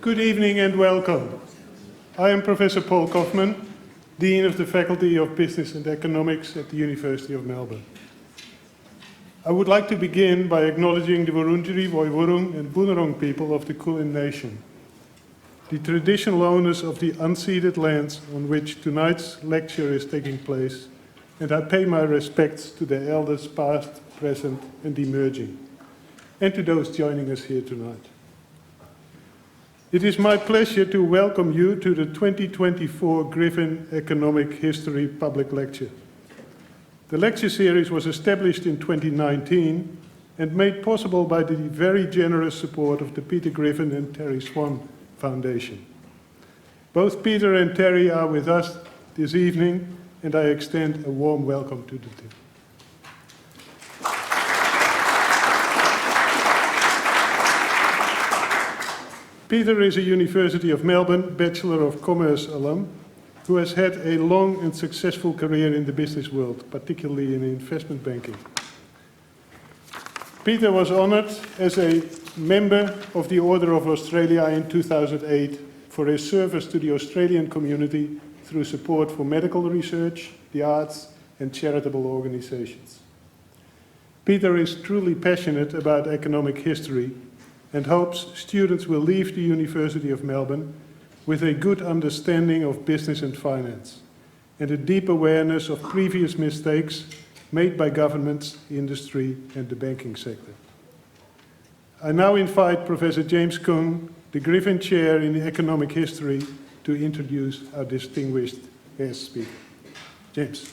Good evening and welcome. I am Professor Paul Kaufman, Dean of the Faculty of Business and Economics at the University of Melbourne. I would like to begin by acknowledging the Wurundjeri, Woiwurrung and Boonwurrung people of the Kulin Nation, the traditional owners of the unceded lands on which tonight's lecture is taking place, and I pay my respects to their elders past, present and emerging, and to those joining us here tonight. It is my pleasure to welcome you to the 2024 Griffin Economic History Public Lecture. The lecture series was established in 2019 and made possible by the very generous support of the Peter Griffin and Terry Swan Foundation. Both Peter and Terry are with us this evening, and I extend a warm welcome to the team. Peter is a University of Melbourne Bachelor of Commerce alum who has had a long and successful career in the business world, particularly in investment banking. Peter was honoured as a member of the Order of Australia in 2008 for his service to the Australian community through support for medical research, the arts and charitable organisations. Peter is truly passionate about economic history and hopes students will leave the University of Melbourne with a good understanding of business and finance and a deep awareness of previous mistakes made by governments, industry and the banking sector. I now invite Professor James Kung, the Griffin Chair in Economic History, to introduce our distinguished guest speaker. James.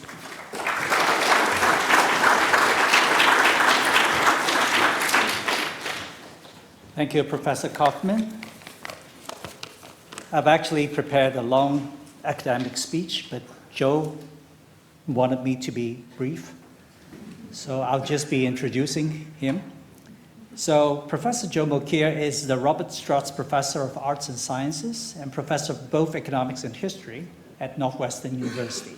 Thank you, Professor Kaufman. I've actually prepared a long academic speech, but Joe wanted me to be brief, so I'll just be introducing him. So Professor Joe Mokyr is the Robert Strauss Professor of Arts and Sciences and Professor of both Economics and History at Northwestern University.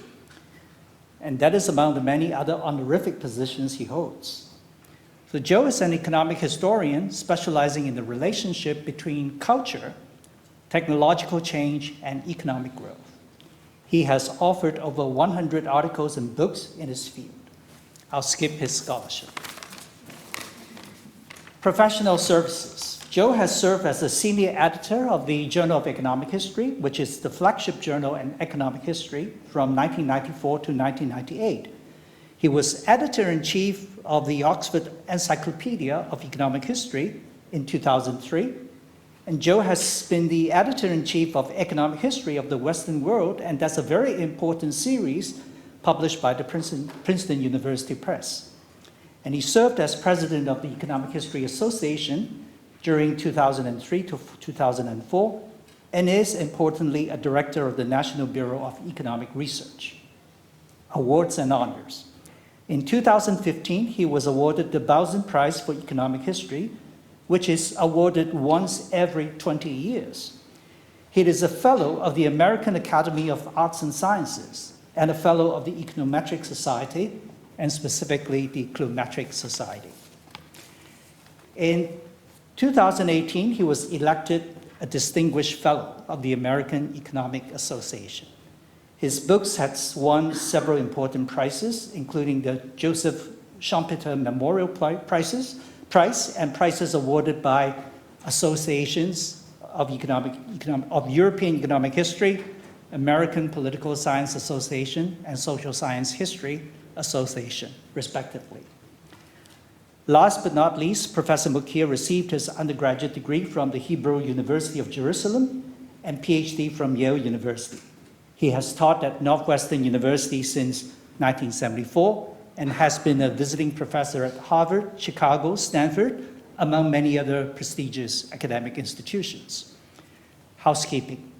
And that is among the many other honorific positions he holds. So Joe is an economic historian specializing in the relationship between culture, technological change, and economic growth. He has authored over 100 articles and books in his field. I'll skip his scholarship. Professional services. Joe has served as the senior editor of the Journal of Economic History, which is the flagship journal in economic history from 1994 to 1998. He was editor-in-chief of the Oxford Encyclopedia of Economic History in 2003. And Joe has been the editor-in-chief of Economic History of the Western World, and that's a very important series published by the Princeton University Press. And he served as president of the Economic History Association during 2003 to 2004, and is, importantly, a director of the National Bureau of Economic Research. Awards and honors. In 2015, he was awarded the Bowson Prize for Economic History, which is awarded once every 20 years. He is a fellow of the American Academy of Arts and Sciences and a fellow of the Econometric Society, and specifically the Cliometric Society. In 2018, he was elected a distinguished fellow of the American Economic Association. His books have won several important prizes, including the Joseph Schumpeter Memorial Prize and prizes awarded by associations of European Economic History, American Political Science Association, and Social Science History Association, respectively. Last but not least, Professor Mokyr received his undergraduate degree from the Hebrew University of Jerusalem and PhD from Yale University. He has taught at Northwestern University since 1974 and has been a visiting professor at Harvard, Chicago, Stanford, among many other prestigious academic institutions. Housekeeping.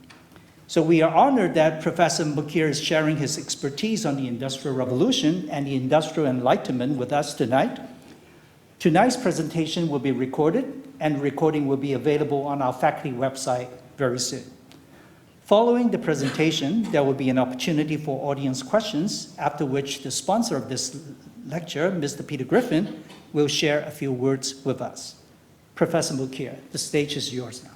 So we are honored that Professor Mokyr is sharing his expertise on the Industrial Revolution and the Industrial Enlightenment with us tonight. Tonight's presentation will be recorded, and recording will be available on our faculty website very soon. Following the presentation, there will be an opportunity for audience questions, after which the sponsor of this lecture, Mr. Peter Griffin, will share a few words with us. Professor Mokyr, the stage is yours now.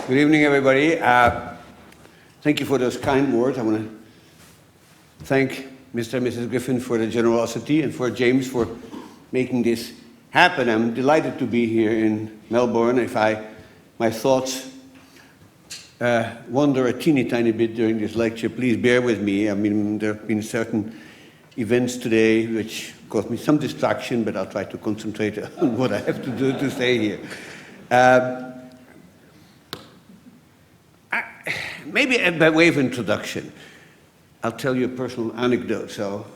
Good evening, everybody. Thank you for those kind words. I want to thank Mr. and Mrs. Griffin for the generosity and for James for making this happen. I'm delighted to be here in Melbourne. If my thoughts wander a teeny tiny bit during this lecture, please bear with me. I mean, there have been certain events today which caused me some distraction, but I'll try to concentrate on what I have to do to stay here. Maybe by way of introduction, I'll tell you a personal anecdote. So,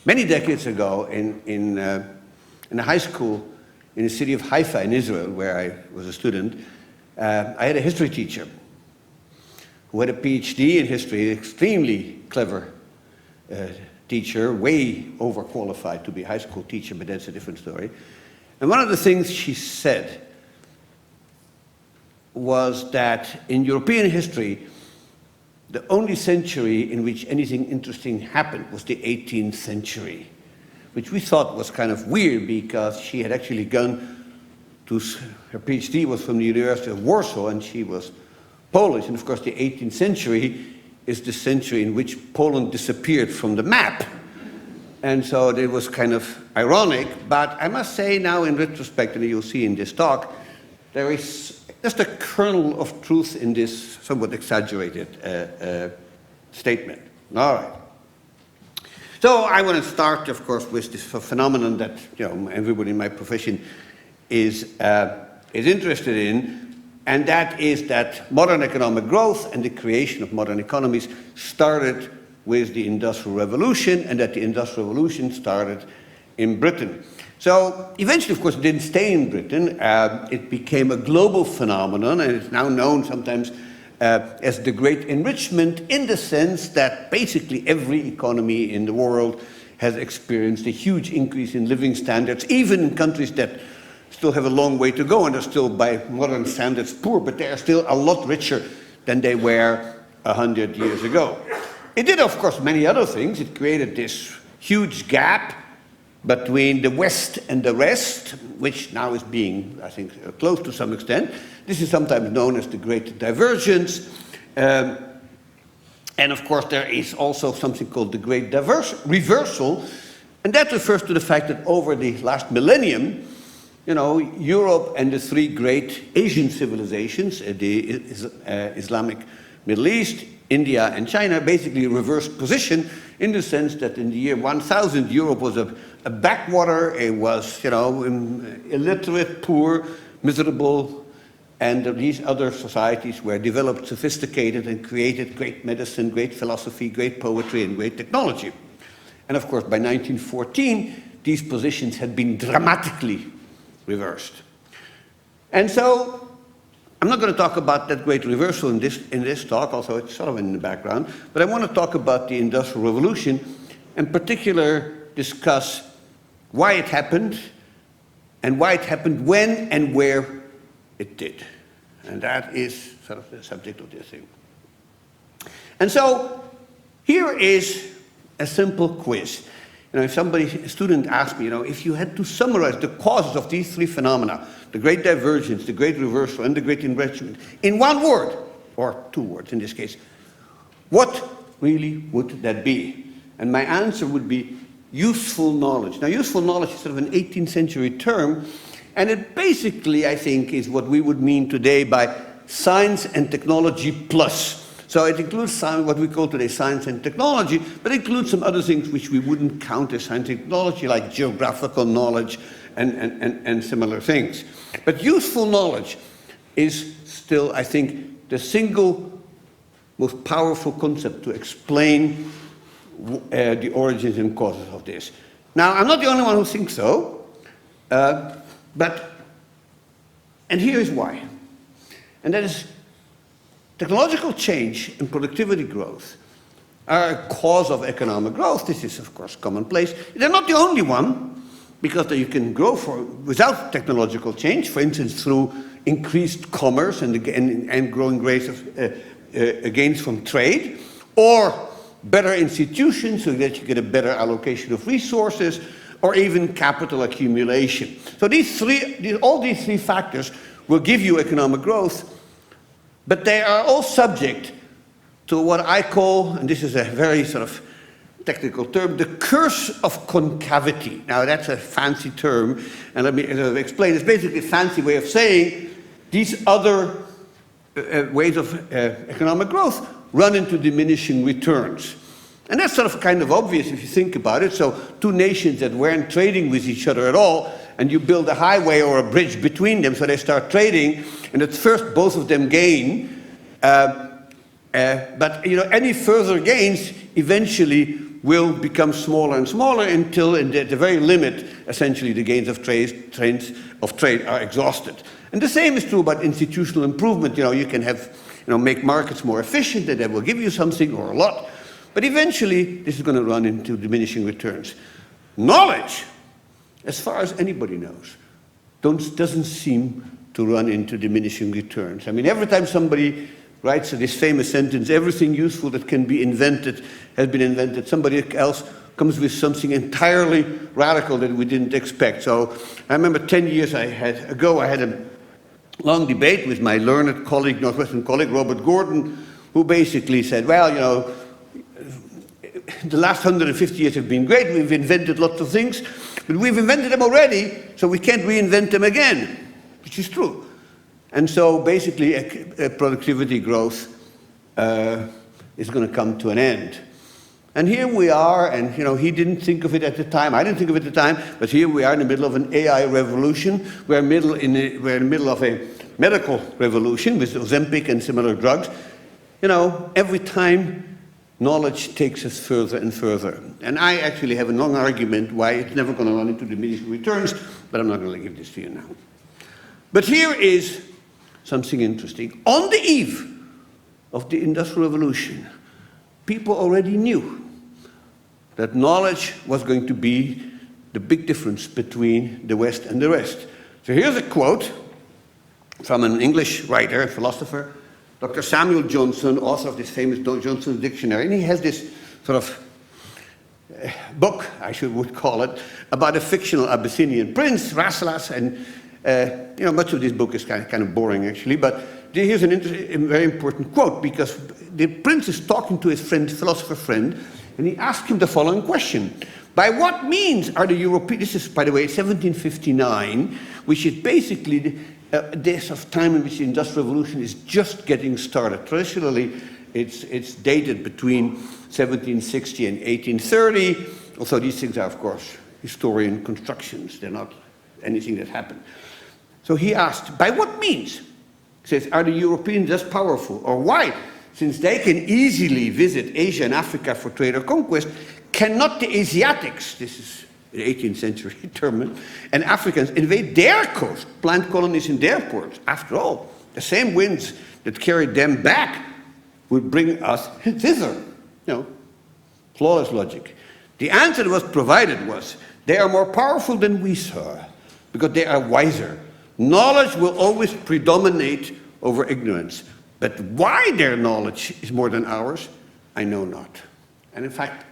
many decades ago, in a high school in the city of Haifa in Israel, where I was a student, I had a history teacher who had a PhD in history, extremely clever teacher, way overqualified to be a high school teacher, but that's a different story. And one of the things she said was that in European history, the only century in which anything interesting happened was the 18th century, which we thought was kind of weird because she had actually gone to, her PhD was from the University of Warsaw and she was Polish. And of course, the 18th century is the century in which Poland disappeared from the map. And so it was kind of ironic, but I must say now in retrospect, and you'll see in this talk, there is just a kernel of truth in this somewhat exaggerated statement. All right. So I want to start, of course, with this phenomenon that everybody in my profession is interested in, and that is that modern economic growth and the creation of modern economies started with the Industrial Revolution, and that the Industrial Revolution started in Britain. So eventually, of course, it didn't stay in Britain. It became a global phenomenon, and it's now known sometimes as the Great Enrichment, in the sense that basically every economy in the world has experienced a huge increase in living standards, even in countries that still have a long way to go and are still, by modern standards, poor, but they are still a lot richer than they were 100 years ago. It did, of course, many other things. It created this huge gap between the West and the rest, which now is being, I think, closed to some extent. This is sometimes known as the Great Divergence. And of course, there is also something called the Great Reversal. And that refers to the fact that over the last millennium, Europe and the three great Asian civilizations, the Islamic Middle East, India, and China, basically reversed position in the sense that in the year 1000, Europe was a backwater. It was, illiterate, poor, miserable, and these other societies were developed, sophisticated, and created great medicine, great philosophy, great poetry, and great technology. And of course, by 1914, these positions had been dramatically reversed. And so, I'm not going to talk about that great reversal in this talk, although it's sort of in the background, but I want to talk about the Industrial Revolution, in particular discuss why it happened, and why it happened when and where it did. And that is sort of the subject of this thing. And so, here is a simple quiz. If a student asked me, if you had to summarize the causes of these three phenomena, the Great Divergence, the Great Reversal, and the Great Enrichment, in one word, or two words in this case, what really would that be? And my answer would be useful knowledge. Now, useful knowledge is sort of an 18th century term, and it basically, I think, is what we would mean today by science and technology plus. So it includes what we call today science and technology, but it includes some other things which we wouldn't count as science and technology, like geographical knowledge and similar things. But useful knowledge is still, I think, the single most powerful concept to explain the origins and causes of this. Now, I'm not the only one who thinks so, and here is why. And that is, technological change and productivity growth are a cause of economic growth. This is, of course, commonplace. They're not the only one, because you can grow without technological change, for instance, through increased commerce and growing rates of gains from trade, or better institutions so that you get a better allocation of resources, or even capital accumulation. So all these three factors will give you economic growth, but they are all subject to what I call, and this is a very sort of technical term, the curse of concavity. Now that's a fancy term, and let me explain. It's basically a fancy way of saying these other ways of economic growth run into diminishing returns. And that's sort of kind of obvious if you think about it. So two nations that weren't trading with each other at all, and you build a highway or a bridge between them so they start trading, and at first both of them gain, but any further gains eventually will become smaller and smaller until, at the very limit, essentially the gains of trade are exhausted. And the same is true about institutional improvement. You can have, make markets more efficient, and that will give you something or a lot. But eventually, this is going to run into diminishing returns. Knowledge, as far as anybody knows, doesn't seem to run into diminishing returns. I mean, every time somebody writes this famous sentence, everything useful that can be invented has been invented, somebody else comes with something entirely radical that we didn't expect. So I remember 10 years ago, I had a long debate with my learned colleague, Northwestern colleague, Robert Gordon, who basically said, well, the last 150 years have been great, we've invented lots of things, but we've invented them already, so we can't reinvent them again, which is true. And so basically productivity growth is going to come to an end. And here we are, and he didn't think of it at the time, I didn't think of it at the time, but here we are in the middle of an AI revolution. We're in the middle of a medical revolution with Ozempic and similar drugs. Every time knowledge takes us further and further. And I actually have a long argument why it's never going to run into diminishing returns, but I'm not going to give this to you now. But here is something interesting. On the eve of the Industrial Revolution, people already knew that knowledge was going to be the big difference between the West and the rest. So here's a quote from an English writer, philosopher, Dr. Samuel Johnson, author of this famous Johnson's Dictionary, and he has this sort of book, I would call it, about a fictional Abyssinian prince, Rasselas, and much of this book is kind of boring actually, but here's a very important quote, because the prince is talking to his philosopher friend, and he asked him the following question: by what means are the European, this is, by the way, 1759, which is basically this of time in which the Industrial Revolution is just getting started. Traditionally, it's dated between 1760 and 1830, although these things are, of course, historian constructions. They're not anything that happened. So he asked, by what means? He says, are the Europeans thus powerful? Or why, since they can easily visit Asia and Africa for trade or conquest, cannot the Asiatics, this is the 18th century term, and Africans invade their coast, plant colonies in their ports? After all, the same winds that carried them back would bring us thither. Flawless logic. The answer that was provided was, they are more powerful than we, sir, because they are wiser. Knowledge will always predominate over ignorance. But why their knowledge is more than ours, I know not. And in fact,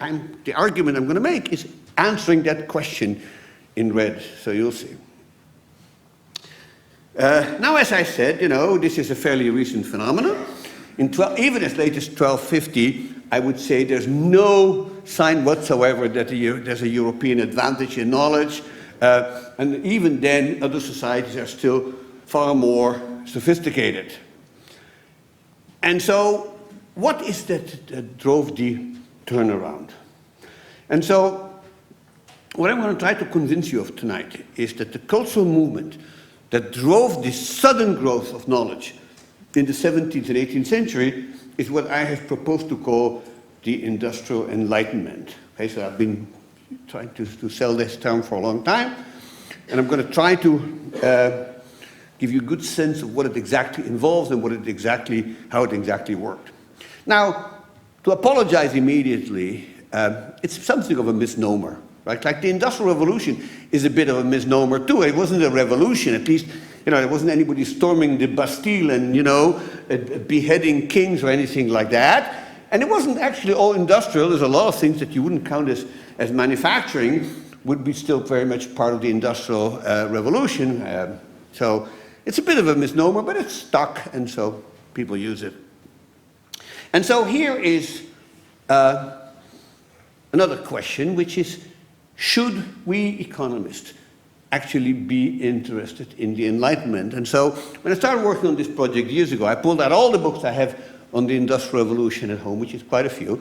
the argument I'm going to make is answering that question in red, so you'll see. Now, as I said, this is a fairly recent phenomenon. Even as late as 1250, I would say there's no sign whatsoever that there's a European advantage in knowledge. And even then, other societies are still far more sophisticated. And so, what is that drove the turnaround? And so, what I'm going to try to convince you of tonight is that the cultural movement that drove this sudden growth of knowledge in the 17th and 18th century is what I have proposed to call the Industrial Enlightenment. Okay, so I've been trying to sell this term for a long time, and I'm going to try to give you a good sense of what it exactly involves and how it exactly worked. Now, to apologize immediately, it's something of a misnomer, right? Like the Industrial Revolution is a bit of a misnomer too. It wasn't a revolution, at least, there wasn't anybody storming the Bastille and, beheading kings or anything like that. And it wasn't actually all industrial. There's a lot of things that you wouldn't count as manufacturing would be still very much part of the Industrial Revolution. So it's a bit of a misnomer, but it's stuck, and so people use it. And so here is another question, which is, should we economists actually be interested in the Enlightenment? And so when I started working on this project years ago, I pulled out all the books I have on the Industrial Revolution at home, which is quite a few,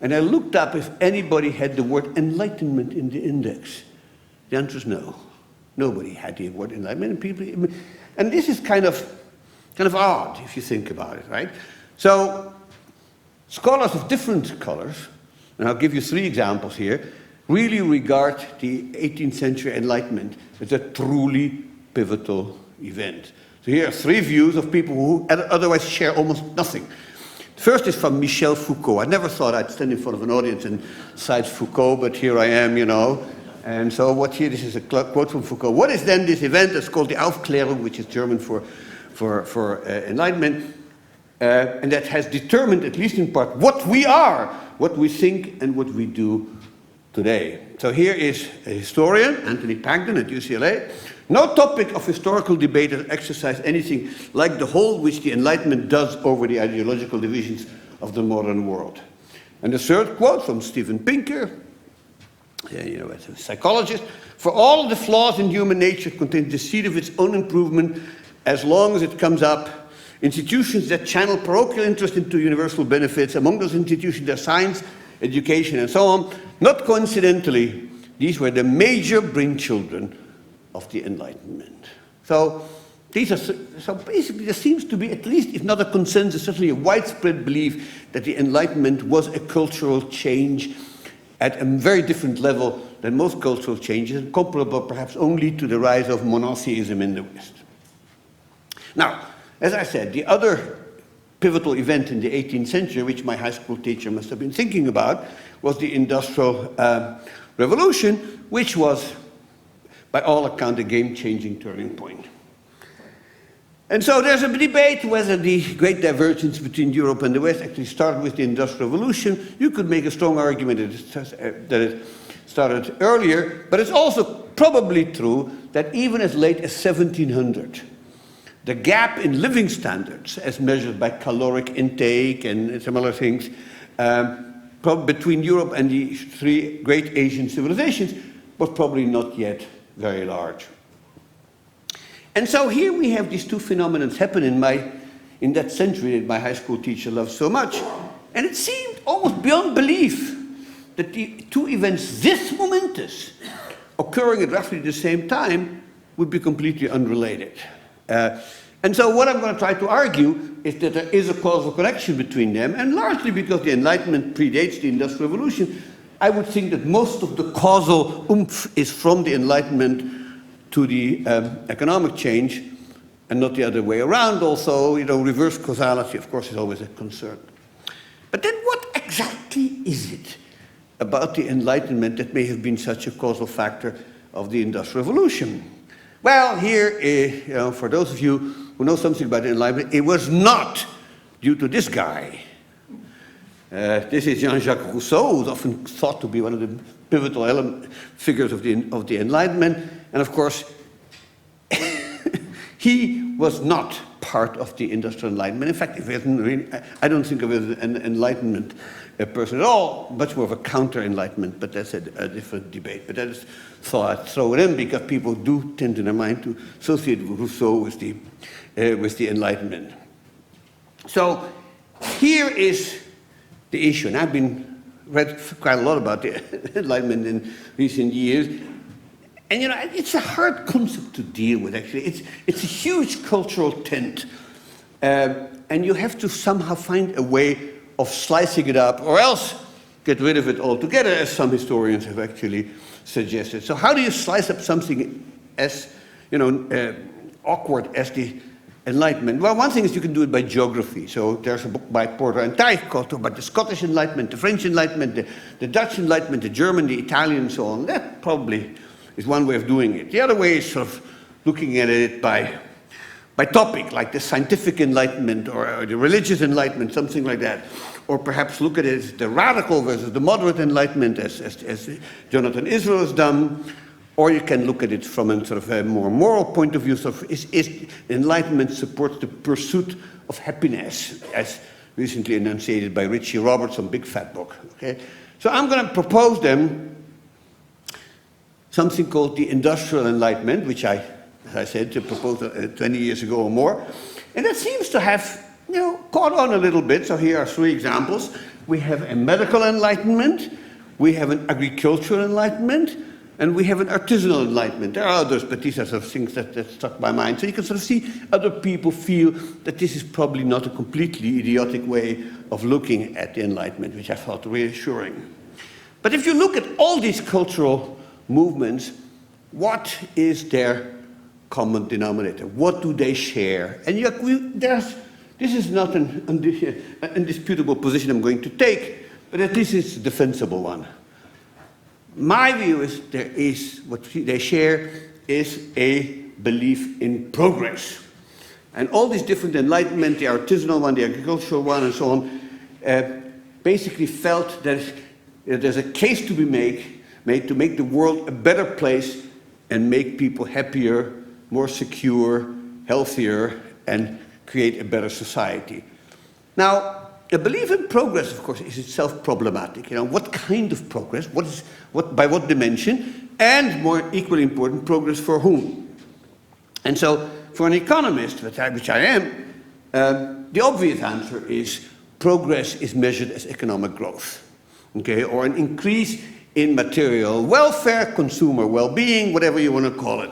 and I looked up if anybody had the word Enlightenment in the index. The answer is no. Nobody had the word Enlightenment. And this is kind of odd if you think about it, right? So scholars of different colors, and I'll give you 3 examples here, really regard the 18th century Enlightenment as a truly pivotal event. So here are 3 views of people who otherwise share almost nothing. The first is from Michel Foucault. I never thought I'd stand in front of an audience and cite Foucault, but here I am, you know. And so this is a quote from Foucault. What is then this event that's called the Aufklärung, which is German for Enlightenment, and that has determined, at least in part, what we are, what we think, and what we do today. So here is a historian, Anthony Pagden at UCLA. No topic of historical debate has exercised anything like the hold which the Enlightenment does over the ideological divisions of the modern world. And the third quote from Steven Pinker, as a psychologist, for all the flaws in human nature contains the seed of its own improvement as long as it comes up. Institutions that channel parochial interest into universal benefits, among those institutions are science, education, and so on. Not coincidentally, these were the major brainchildren of the Enlightenment. So basically there seems to be, at least if not a consensus, certainly a widespread belief that the Enlightenment was a cultural change at a very different level than most cultural changes, and comparable perhaps only to the rise of monotheism in the West. Now, as I said, the other pivotal event in the 18th century, which my high school teacher must have been thinking about, was the Industrial Revolution, which was, by all accounts, a game-changing turning point. And so there's a debate whether the great divergence between Europe and the West actually started with the Industrial Revolution. You could make a strong argument that it started earlier, but it's also probably true that even as late as 1700, the gap in living standards, as measured by caloric intake and some other things, between Europe and the 3 great Asian civilizations was probably not yet very large. And so here we have these 2 phenomena happen in that century that my high school teacher loved so much. And it seemed almost beyond belief that the 2 events this momentous, occurring at roughly the same time, would be completely unrelated. And so what I'm going to try to argue is that there is a causal connection between them, and largely because the Enlightenment predates the Industrial Revolution, I would think that most of the causal oomph is from the Enlightenment to the economic change, and not the other way around. Also, reverse causality, of course, is always a concern. But then what exactly is it about the Enlightenment that may have been such a causal factor of the Industrial Revolution? Well, here, for those of you who know something about the Enlightenment, it was not due to this guy. This is Jean-Jacques Rousseau, who's often thought to be one of the pivotal figures of the Enlightenment. And of course, he was not part of the Industrial Enlightenment. In fact, I don't think of him as an Enlightenment person at all, much more of a counter-Enlightenment, but that's a different debate. But I just thought I'd throw it in because people do tend in their mind to associate Rousseau with the Enlightenment. So here is the issue, and I've read quite a lot about the Enlightenment in recent years. And it's a hard concept to deal with, actually. It's a huge cultural tent. And you have to somehow find a way of slicing it up, or else get rid of it altogether, as some historians have actually suggested. So how do you slice up something as awkward as the Enlightenment? Well, one thing is you can do it by geography. So there's a book by Porter and Tijk called about the Scottish Enlightenment, the French Enlightenment, the Dutch Enlightenment, the German, the Italian, and so on. That probably is one way of doing it. The other way is sort of looking at it by topic, like the scientific Enlightenment or the religious Enlightenment, something like that. Or perhaps look at it as the radical versus the moderate Enlightenment, as Jonathan Israel has done. Or you can look at it from a sort of a more moral point of view. Sort of is enlightenment supports the pursuit of happiness, as recently enunciated by Richie Roberts, some big fat book. Okay? So I'm going to propose them something called the Industrial Enlightenment, which I, as I said, proposed 20 years ago or more. And that seems to have, caught on a little bit. So here are 3 examples. We have a medical enlightenment, we have an agricultural enlightenment, and we have an artisanal enlightenment. There are others, but these are sort of things that struck my mind. So you can sort of see other people feel that this is probably not a completely idiotic way of looking at the Enlightenment, which I felt reassuring. But if you look at all these cultural movements, what is their common denominator? What do they share? And this is not an indisputable position I'm going to take, but at least it's a defensible one. My view is what they share is a belief in progress. And all these different enlightenment, the artisanal one, the agricultural one, and so on, basically felt that there's a case to be made to make the world a better place and make people happier, more secure, healthier, and create a better society. Now, a belief in progress, of course, is itself problematic. What kind of progress? By what dimension? And more equally important, progress for whom? And so, for an economist, which I am, the obvious answer is progress is measured as economic growth, okay, or an increase in material welfare, consumer well-being, whatever you want to call it.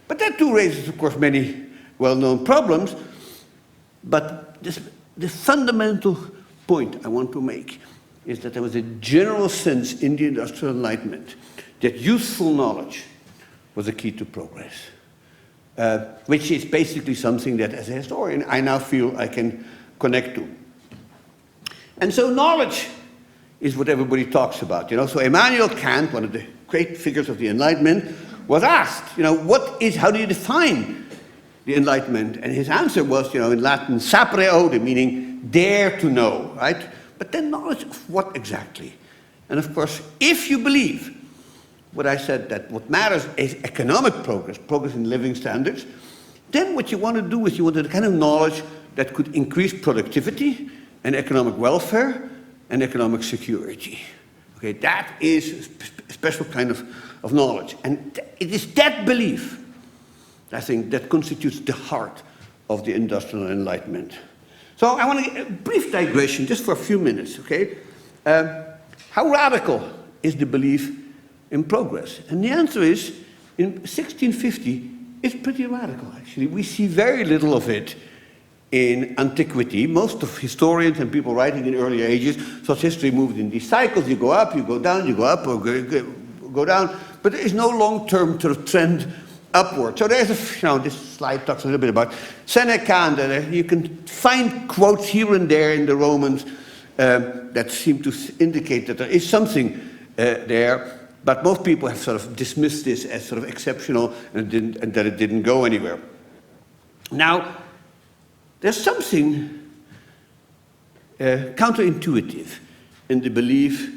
But that too raises, of course, many well-known problems. But the fundamental point I want to make is that there was a general sense in the Industrial Enlightenment that useful knowledge was a key to progress, which is basically something that, as a historian, I now feel I can connect to. And so knowledge is what everybody talks about. So Immanuel Kant, one of the great figures of the Enlightenment, was asked, how do you define the Enlightenment? And his answer was, in Latin, sapere aude, meaning dare to know, right? But then knowledge of what exactly? And of course, if you believe what I said, that what matters is economic progress in living standards, then what you want to do is you want the kind of knowledge that could increase productivity and economic welfare and economic security. Okay, that is a special kind of knowledge. And it is that belief, I think, that constitutes the heart of the Industrial Enlightenment. So I want to get a brief digression, just for a few minutes, okay? How radical is the belief in progress? And the answer is, in 1650, it's pretty radical, actually. We see very little of it in antiquity. Most of historians and people writing in earlier ages thought history moved in these cycles. You go up, you go down, you go up, or go down. But there is no long-term sort of trend upward. So there's this slide talks a little bit about Seneca, and you can find quotes here and there in the Romans that seem to indicate that there is something there, but most people have sort of dismissed this as sort of exceptional and that it didn't go anywhere. Now, there's something counterintuitive in the belief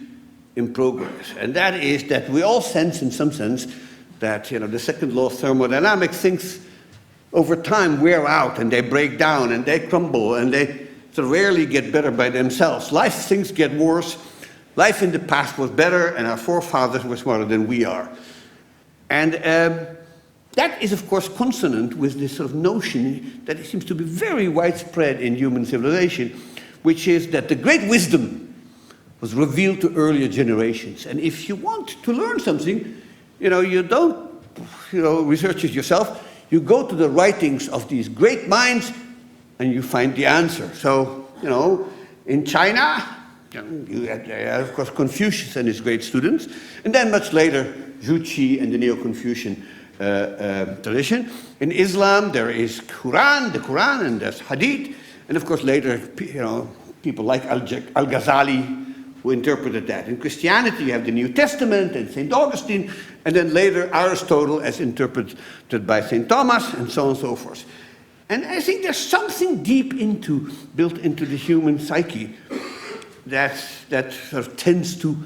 in progress, and that is that we all sense, in some sense, that the second law of thermodynamics, things over time wear out and they break down and they crumble and they sort of rarely get better by themselves. Things get worse. Life in the past was better and our forefathers were smarter than we are. And that is, of course, consonant with this sort of notion that it seems to be very widespread in human civilization, which is that the great wisdom was revealed to earlier generations. And if you want to learn something, you don't, research it yourself. You go to the writings of these great minds and you find the answer. So, in China, you had, of course, Confucius and his great students. And then much later, Juqi and the Neo-Confucian tradition. In Islam, there is the Quran, and there's Hadith. And of course, later, people like Al-Ghazali, who interpreted that. In Christianity, you have the New Testament and St. Augustine, and then later Aristotle as interpreted by St. Thomas, and so on and so forth. And I think there's something deep built into the human psyche that sort of tends to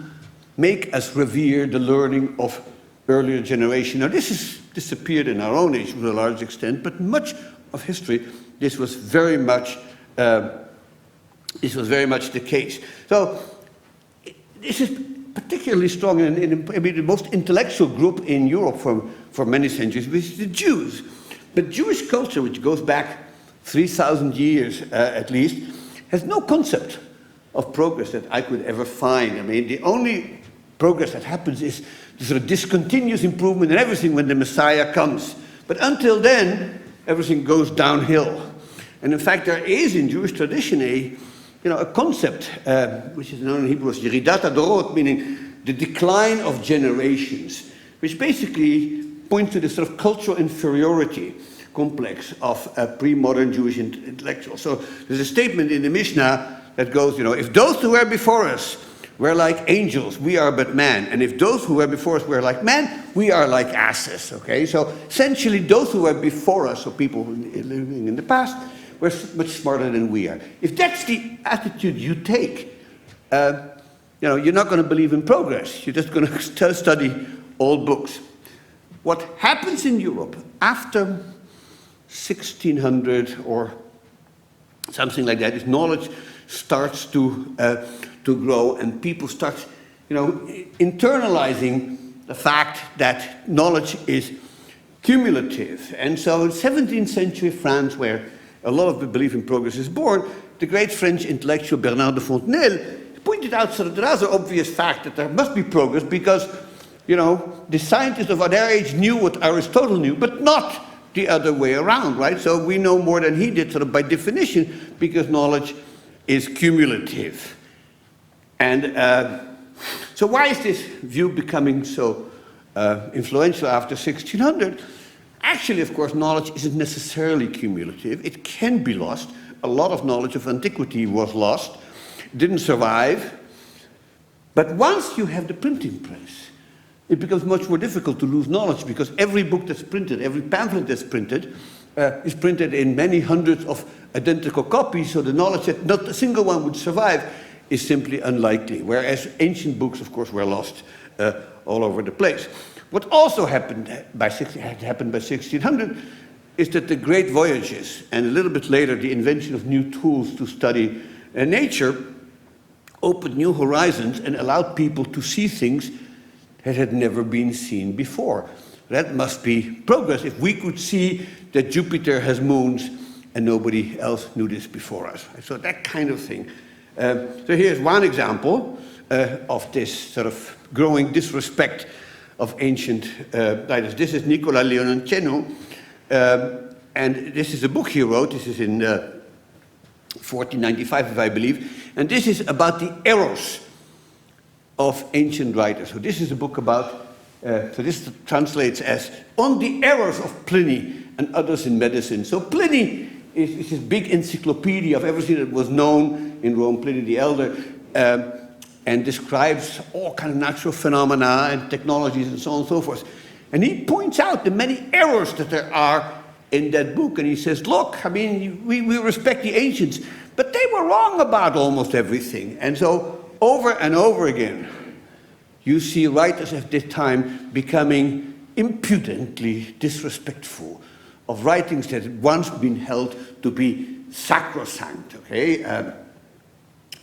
make us revere the learning of earlier generation. Now this has disappeared in our own age to a large extent, but much of history, this was very much the case. So this is particularly strong in the most intellectual group in Europe for many centuries, which is the Jews. But Jewish culture, which goes back 3,000 years at least, has no concept of progress that I could ever find. I mean, the only progress that happens is the sort of discontinuous improvement in everything when the Messiah comes. But until then, everything goes downhill. And in fact, there is in Jewish tradition a concept, which is known in Hebrew as Yeridat Adorot, meaning the decline of generations, which basically points to the sort of cultural inferiority complex of pre-modern Jewish intellectuals. So there's a statement in the Mishnah that goes, if those who were before us were like angels, we are but men. And if those who were before us were like men, we are like asses, okay? So essentially those who were before us, so people living in the past, were much smarter than we are. If that's the attitude you take, you're not going to believe in progress. You're just going to study old books. What happens in Europe after 1600 or something like that is knowledge starts to grow, and people start, internalizing the fact that knowledge is cumulative. And so in 17th century France, where a lot of the belief in progress is born, the great French intellectual Bernard de Fontenelle pointed out sort of the rather obvious fact that there must be progress because, the scientists of their age knew what Aristotle knew, but not the other way around, right? So we know more than he did, sort of by definition, because knowledge is cumulative. And so why is this view becoming so influential after 1600? Actually, of course, knowledge isn't necessarily cumulative. It can be lost. A lot of knowledge of antiquity was lost, didn't survive. But once you have the printing press, it becomes much more difficult to lose knowledge because every book that's printed, every pamphlet that's printed, is printed in many hundreds of identical copies, so the knowledge that not a single one would survive is simply unlikely, whereas ancient books, of course, were lost all over the place. What also happened by 1600 is that the great voyages, and a little bit later the invention of new tools to study nature, opened new horizons and allowed people to see things that had never been seen before. That must be progress. If we could see that Jupiter has moons and nobody else knew this before us. So that kind of thing. So here's one example of this sort of growing disrespect of ancient writers. This is Nicola Leonceno, and this is a book he wrote. This is in 1495, if I believe. And this is about the errors of ancient writers. So this is a book about, so this translates as On the Errors of Pliny and Others in Medicine. So Pliny is this big encyclopedia of everything that was known in Rome, Pliny the Elder, and describes all kinds of natural phenomena and technologies and so on and so forth. And he points out the many errors that there are in that book. And he says, look, I mean, we respect the ancients, but they were wrong about almost everything. And so over and over again, you see writers at this time becoming impudently disrespectful of writings that had once been held to be sacrosanct, okay?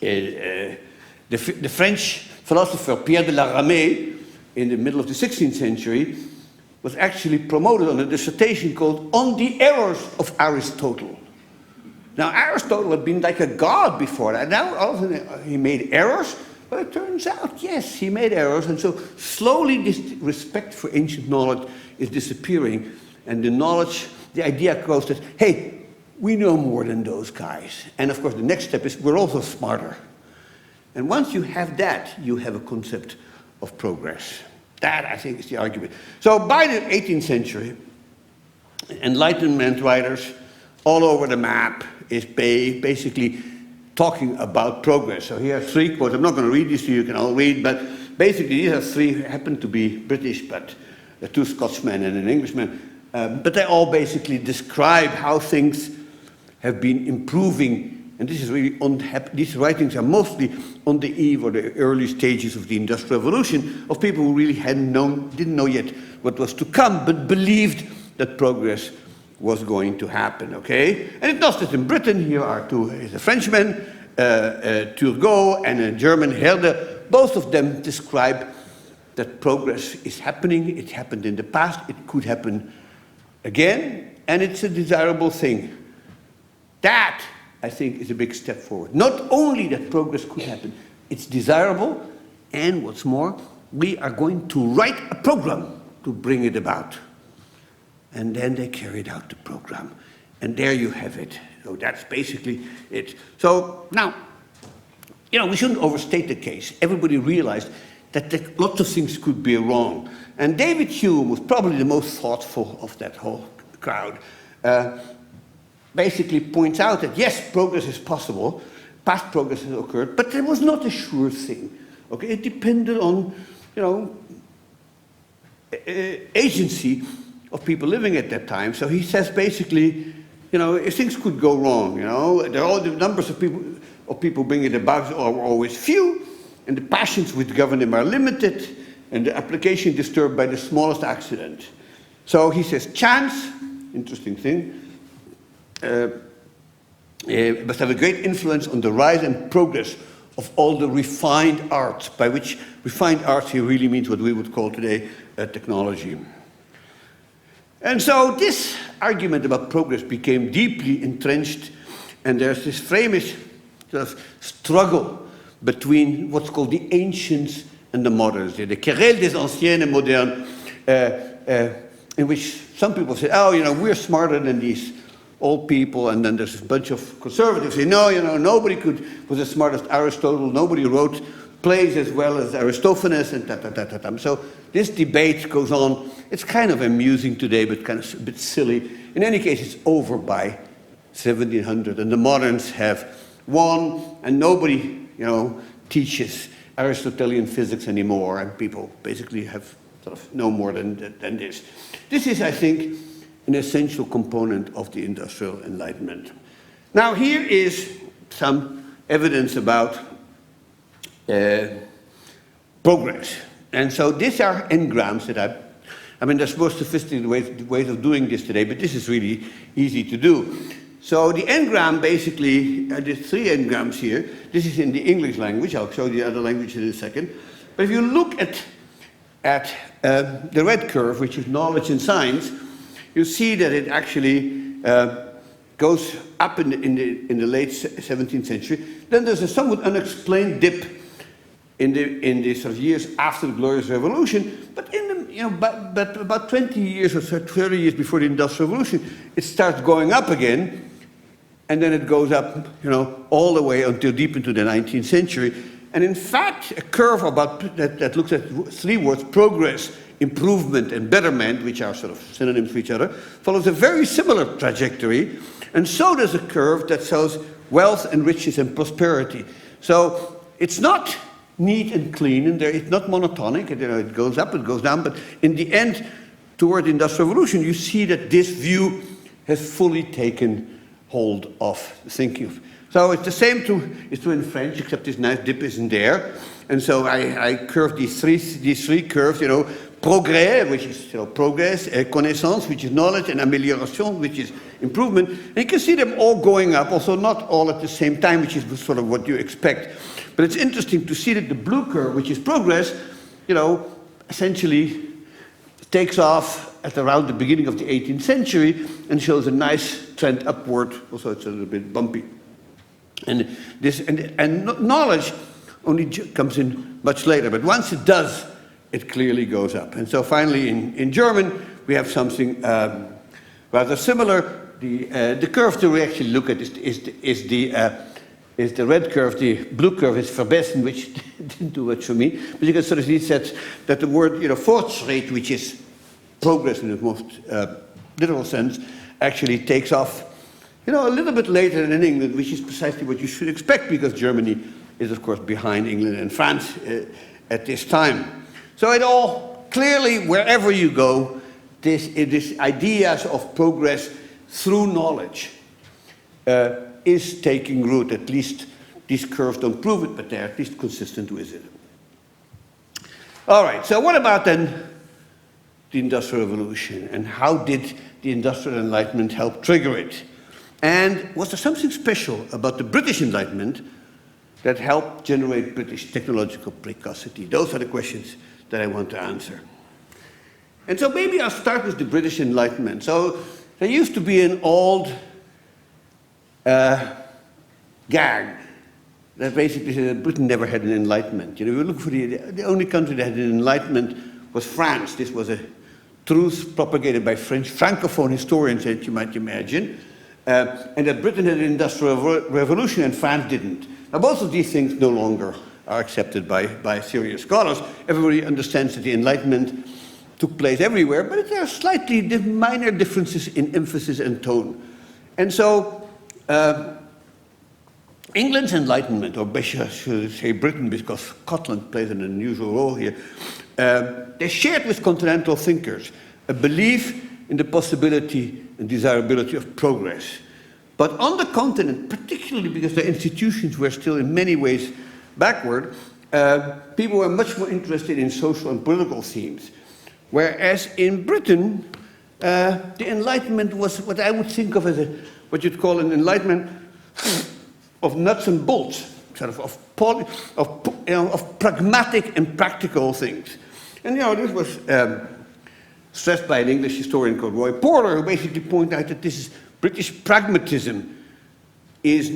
The French philosopher Pierre de la Ramée, in the middle of the 16th century, was actually promoted on a dissertation called On the Errors of Aristotle. Now, Aristotle had been like a god before that. Now, all of a sudden, he made errors. Well, it turns out, yes, he made errors. And so slowly this respect for ancient knowledge is disappearing. And the knowledge, the idea goes that, hey, we know more than those guys. And of course, the next step is we're also smarter. And once you have that, you have a concept of progress. That, I think, is the argument. So by the 18th century, Enlightenment writers all over the map is basically talking about progress. So here are three quotes. I'm not going to read these to you, you can all read, but basically these are three, happen to be British, but two Scotsmen and an Englishman. But they all basically describe how things have been improving and this is really these writings are mostly on the eve or the early stages of the Industrial Revolution, of people who really didn't know yet what was to come, but believed that progress was going to happen, okay? And it's not just in Britain. Here are two, is a Frenchman, Turgot, and a German, Herder. Both of them describe that progress is happening. It happened in the past. It could happen again, and it's a desirable thing. That, I think, is a big step forward. Not only that progress could happen, it's desirable, and what's more, we are going to write a program to bring it about. And then they carried out the program. And there you have it. So that's basically it. So now, we shouldn't overstate the case. Everybody realized that lots of things could be wrong. And David Hume was probably the most thoughtful of that whole crowd. Basically points out that yes, progress is possible, past progress has occurred, but it was not a sure thing. Okay, it depended on, agency of people living at that time. So he says basically, if things could go wrong, there are all the numbers of people bringing it about are always few, and the passions which govern them are limited, and the application disturbed by the smallest accident. So he says chance, interesting thing, must have a great influence on the rise and progress of all the refined arts, by which refined arts he really means what we would call today technology. And so this argument about progress became deeply entrenched, and there's this famous sort of struggle between what's called the ancients and the moderns, the querelle des anciens et modernes, in which some people say, we're smarter than these old people, and then there's a bunch of conservatives who say, no, nobody was as smart as Aristotle, nobody wrote plays as well as Aristophanes, and So this debate goes on. It's kind of amusing today, but kind of a bit silly. In any case, it's over by 1700, and the moderns have won, and nobody, teaches Aristotelian physics anymore, and people basically have sort of no more than this. This is, I think, an essential component of the Industrial Enlightenment. Now, here is some evidence about progress. And so these are engrams that there's more sophisticated ways of doing this today, but this is really easy to do. So the engram basically, there's three engrams here. This is in the English language. I'll show the other languages in a second. But if you look at the red curve, which is knowledge and science, you see that it actually goes up in the late 17th century. Then there's a somewhat unexplained dip in the sort of years after the Glorious Revolution, but but about 20 years or 30 years before the Industrial Revolution, it starts going up again, and then it goes up, all the way until deep into the 19th century. And in fact, a curve that looks at three words: progress, improvement, and betterment, which are sort of synonyms for each other, follows a very similar trajectory. And so does a curve that shows wealth and riches and prosperity. So it's not neat and clean, and it's not monotonic. It goes up, it goes down, but in the end, toward the Industrial Revolution, you see that this view has fully taken hold of thinking. So it's the same it's true in French, except this nice dip isn't there. And so I curved these three curves, progrès, which is progress, connaissance, which is knowledge, and amélioration, which is improvement. And you can see them all going up, also not all at the same time, which is sort of what you expect. But it's interesting to see that the blue curve, which is progress, essentially takes off at around the beginning of the 18th century and shows a nice trend upward. Also, it's a little bit bumpy. And knowledge only comes in much later, but once it does, it clearly goes up. And so finally, in German, we have something rather similar. The curve to actually look at is the red curve. The blue curve is verbessern, which didn't do much for me. But you can sort of see that the word, Fortschritt, which is progress in the most literal sense, actually takes off, a little bit later than in England, which is precisely what you should expect, because Germany is, of course, behind England and France at this time. So it all, clearly, wherever you go, this ideas of progress through knowledge is taking root. At least these curves don't prove it, but they're at least consistent with it. All right, so what about then the Industrial Revolution, and how did the Industrial Enlightenment help trigger it? And was there something special about the British Enlightenment that helped generate British technological precocity? Those are the questions that I want to answer. And so maybe I'll start with the British Enlightenment. So there used to be an old gag that basically said that Britain never had an enlightenment. You know, you look for the only country that had an enlightenment was France. This was a truth propagated by French Francophone historians, as you might imagine, and that Britain had an industrial revolution and France didn't. Now, both of these things no longer are accepted by serious scholars. Everybody understands that the Enlightenment took place everywhere, but there are slightly minor differences in emphasis and tone. And so, England's Enlightenment, or I should say Britain, because Scotland plays an unusual role here, they shared with continental thinkers a belief in the possibility and desirability of progress. But on the continent, particularly because the institutions were still in many ways backward, people were much more interested in social and political themes. Whereas in Britain, the Enlightenment was what I would think of as what you'd call an Enlightenment of nuts and bolts, sort of pragmatic and practical things. And you know, this was stressed by an English historian called Roy Porter, who basically pointed out that this is British pragmatism is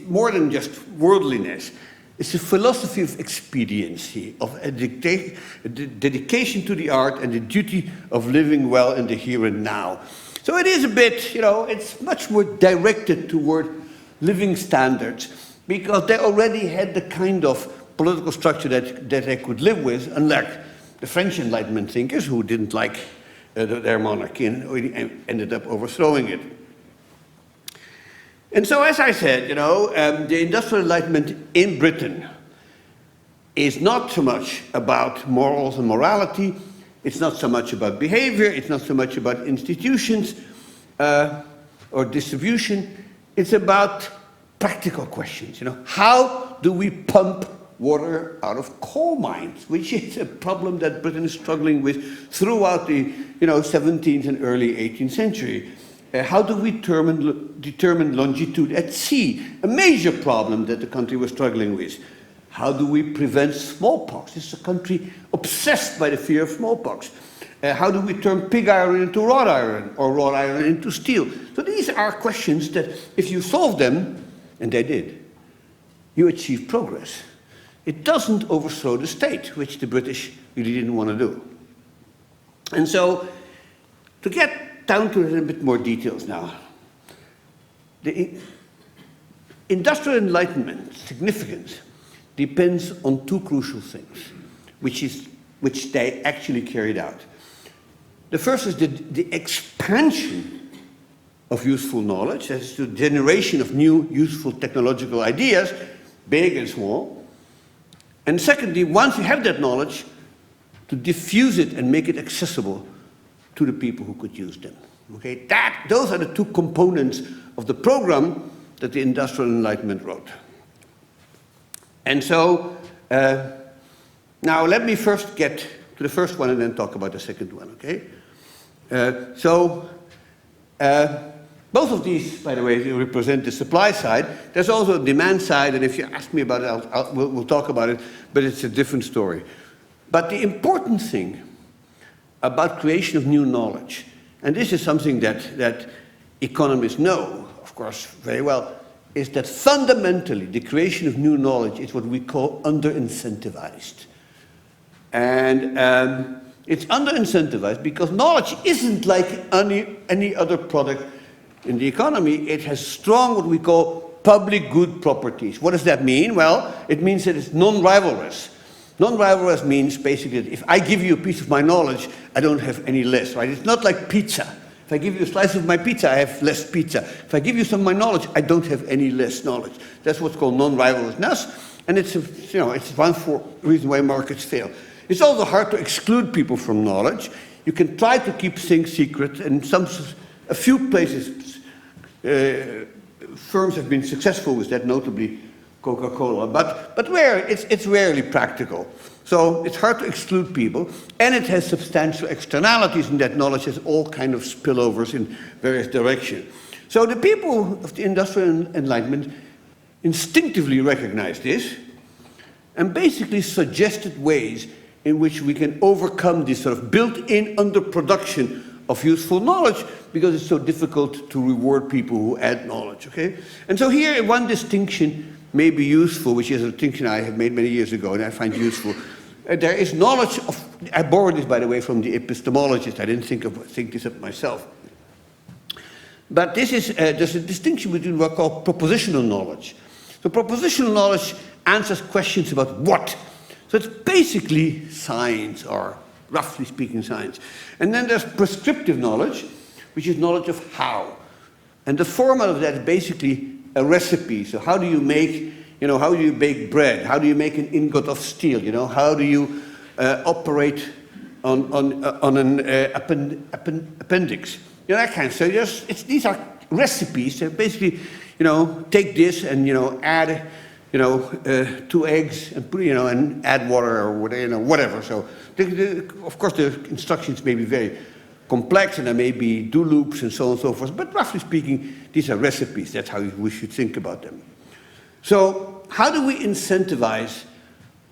more than just worldliness. It's a philosophy of expediency, of a dedication to the art and the duty of living well in the here and now. So it is a bit, you know, it's much more directed toward living standards, because they already had the kind of political structure that they could live with, unlike the French Enlightenment thinkers who didn't like their monarchy and ended up overthrowing it. And so, as I said, you know, the Industrial Enlightenment in Britain is not so much about morals and morality, it's not so much about behavior, it's not so much about institutions or distribution. It's about practical questions, you know. How do we pump water out of coal mines, which is a problem that Britain is struggling with throughout the 17th and early 18th century. How do we determine longitude at sea, a major problem that the country was struggling with. How do we prevent smallpox? This is a country obsessed by the fear of smallpox. How do we turn pig iron into wrought iron, or wrought iron into steel? So these are questions that, if you solve them, and they did, you achieve progress. It doesn't overthrow the state, which the British really didn't want to do. And so, to get down to it in a bit more details now, the Industrial Enlightenment significance depends on two crucial things, which they actually carried out. The first is the expansion of useful knowledge, that is the generation of new useful technological ideas, big and small. And secondly, once you have that knowledge, to diffuse it and make it accessible to the people who could use them. Okay, those are the two components of the program that the Industrial Enlightenment wrote. And so, now let me first get to the first one and then talk about the second one, okay? Both of these, by the way, represent the supply side. There's also a demand side, and if you ask me about it, we'll talk about it, but it's a different story. But the important thing about creation of new knowledge, and this is something that economists know, of course, very well, is that fundamentally the creation of new knowledge is what we call under-incentivized. And it's under-incentivized because knowledge isn't like any other product in the economy. It has strong, what we call, public good properties. What does that mean? Well, it means that it's non-rivalrous. Non-rivalrous means basically that if I give you a piece of my knowledge, I don't have any less, right? It's not like pizza. If I give you a slice of my pizza, I have less pizza. If I give you some of my knowledge, I don't have any less knowledge. That's what's called non-rivalrousness, and it's one reason why markets fail. It's also hard to exclude people from knowledge. You can try to keep things secret, and a few places firms have been successful with that, notably Coca-Cola, but it's rarely practical. So it's hard to exclude people, and it has substantial externalities, and that knowledge has all kind of spillovers in various directions. So the people of the Industrial Enlightenment instinctively recognized this, and basically suggested ways in which we can overcome this sort of built-in underproduction of useful knowledge, because it's so difficult to reward people who add knowledge, okay? And so here one distinction may be useful, which is a distinction I have made many years ago and I find useful. There is knowledge of, I borrowed this by the way from the epistemologist, I didn't think this up myself. But this is, there's a distinction between what I call propositional knowledge. So propositional knowledge answers questions about what. So it's basically science, or roughly speaking science. And then there's prescriptive knowledge, which is knowledge of how. And the format of that is basically a recipe. So how do you make, how do you bake bread? How do you make an ingot of steel? How do you operate on an appendix? That kind of stuff. So these are recipes. They're basically, take this and, add, 2 eggs and put, and add water or whatever. So, of course, the instructions may be very complex, and there may be do loops and so on and so forth. But roughly speaking, these are recipes. That's how we should think about them. So, how do we incentivize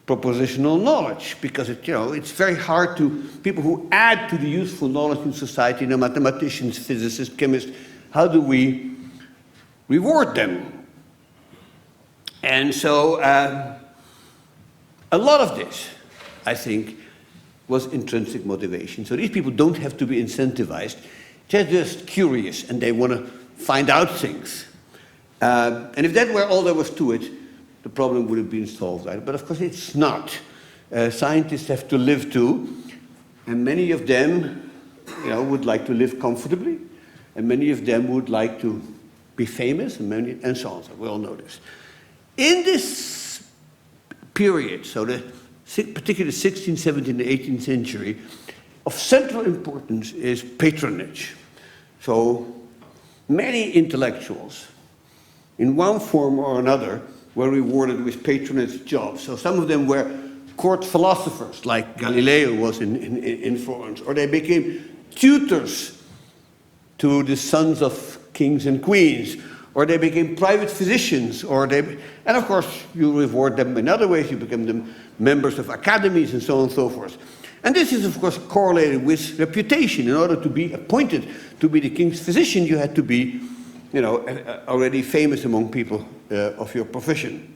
propositional knowledge? Because it's very hard to people who add to the useful knowledge in society, mathematicians, physicists, chemists. How do we reward them? And so a lot of this, I think, was intrinsic motivation. So these people don't have to be incentivized. They're just curious and they want to find out things. And if that were all there was to it, the problem would have been solved, right? But of course it's not. Scientists have to live too, and many of them would like to live comfortably, and many of them would like to be famous, and so on. So we all know this. In this period, so particularly the 16th, 17th, and 18th century, of central importance is patronage. So many intellectuals, in one form or another, were rewarded with patronage jobs. So some of them were court philosophers, like Galileo was in Florence, or they became tutors to the sons of kings and queens, or they became private physicians, and of course you reward them in other ways. You become them members of academies and so on and so forth. And this is of course correlated with reputation. In order to be appointed to be the king's physician, you had to be, already famous among people of your profession.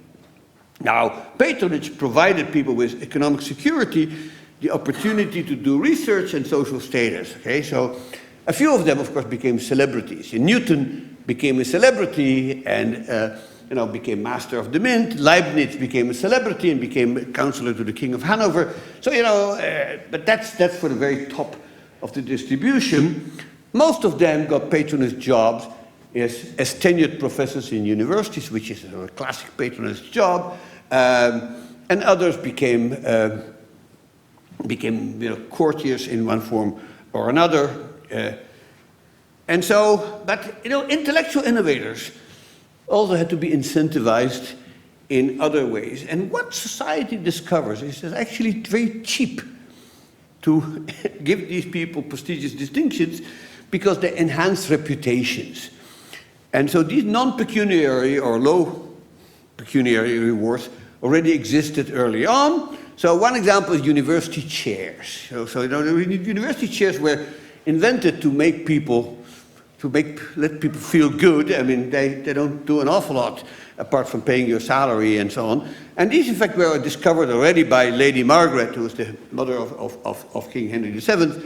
Now, patronage provided people with economic security, the opportunity to do research and social status. Okay, so a few of them, of course, became celebrities. Newton became a celebrity and became master of the mint. Leibniz became a celebrity and became a counselor to the King of Hanover. So but that's for the very top of the distribution. Most of them got patronage jobs as tenured professors in universities, which is a classic patronage job, and others became courtiers in one form or another. And so, but intellectual innovators also had to be incentivized in other ways. And what society discovers is that it's actually very cheap to give these people prestigious distinctions because they enhance reputations. And so these non-pecuniary or low pecuniary rewards already existed early on. So one example is university chairs. So university chairs were invented to make people, let people feel good. I mean, they don't do an awful lot apart from paying your salary and so on. And these, in fact, were discovered already by Lady Margaret, who was the mother of King Henry VII.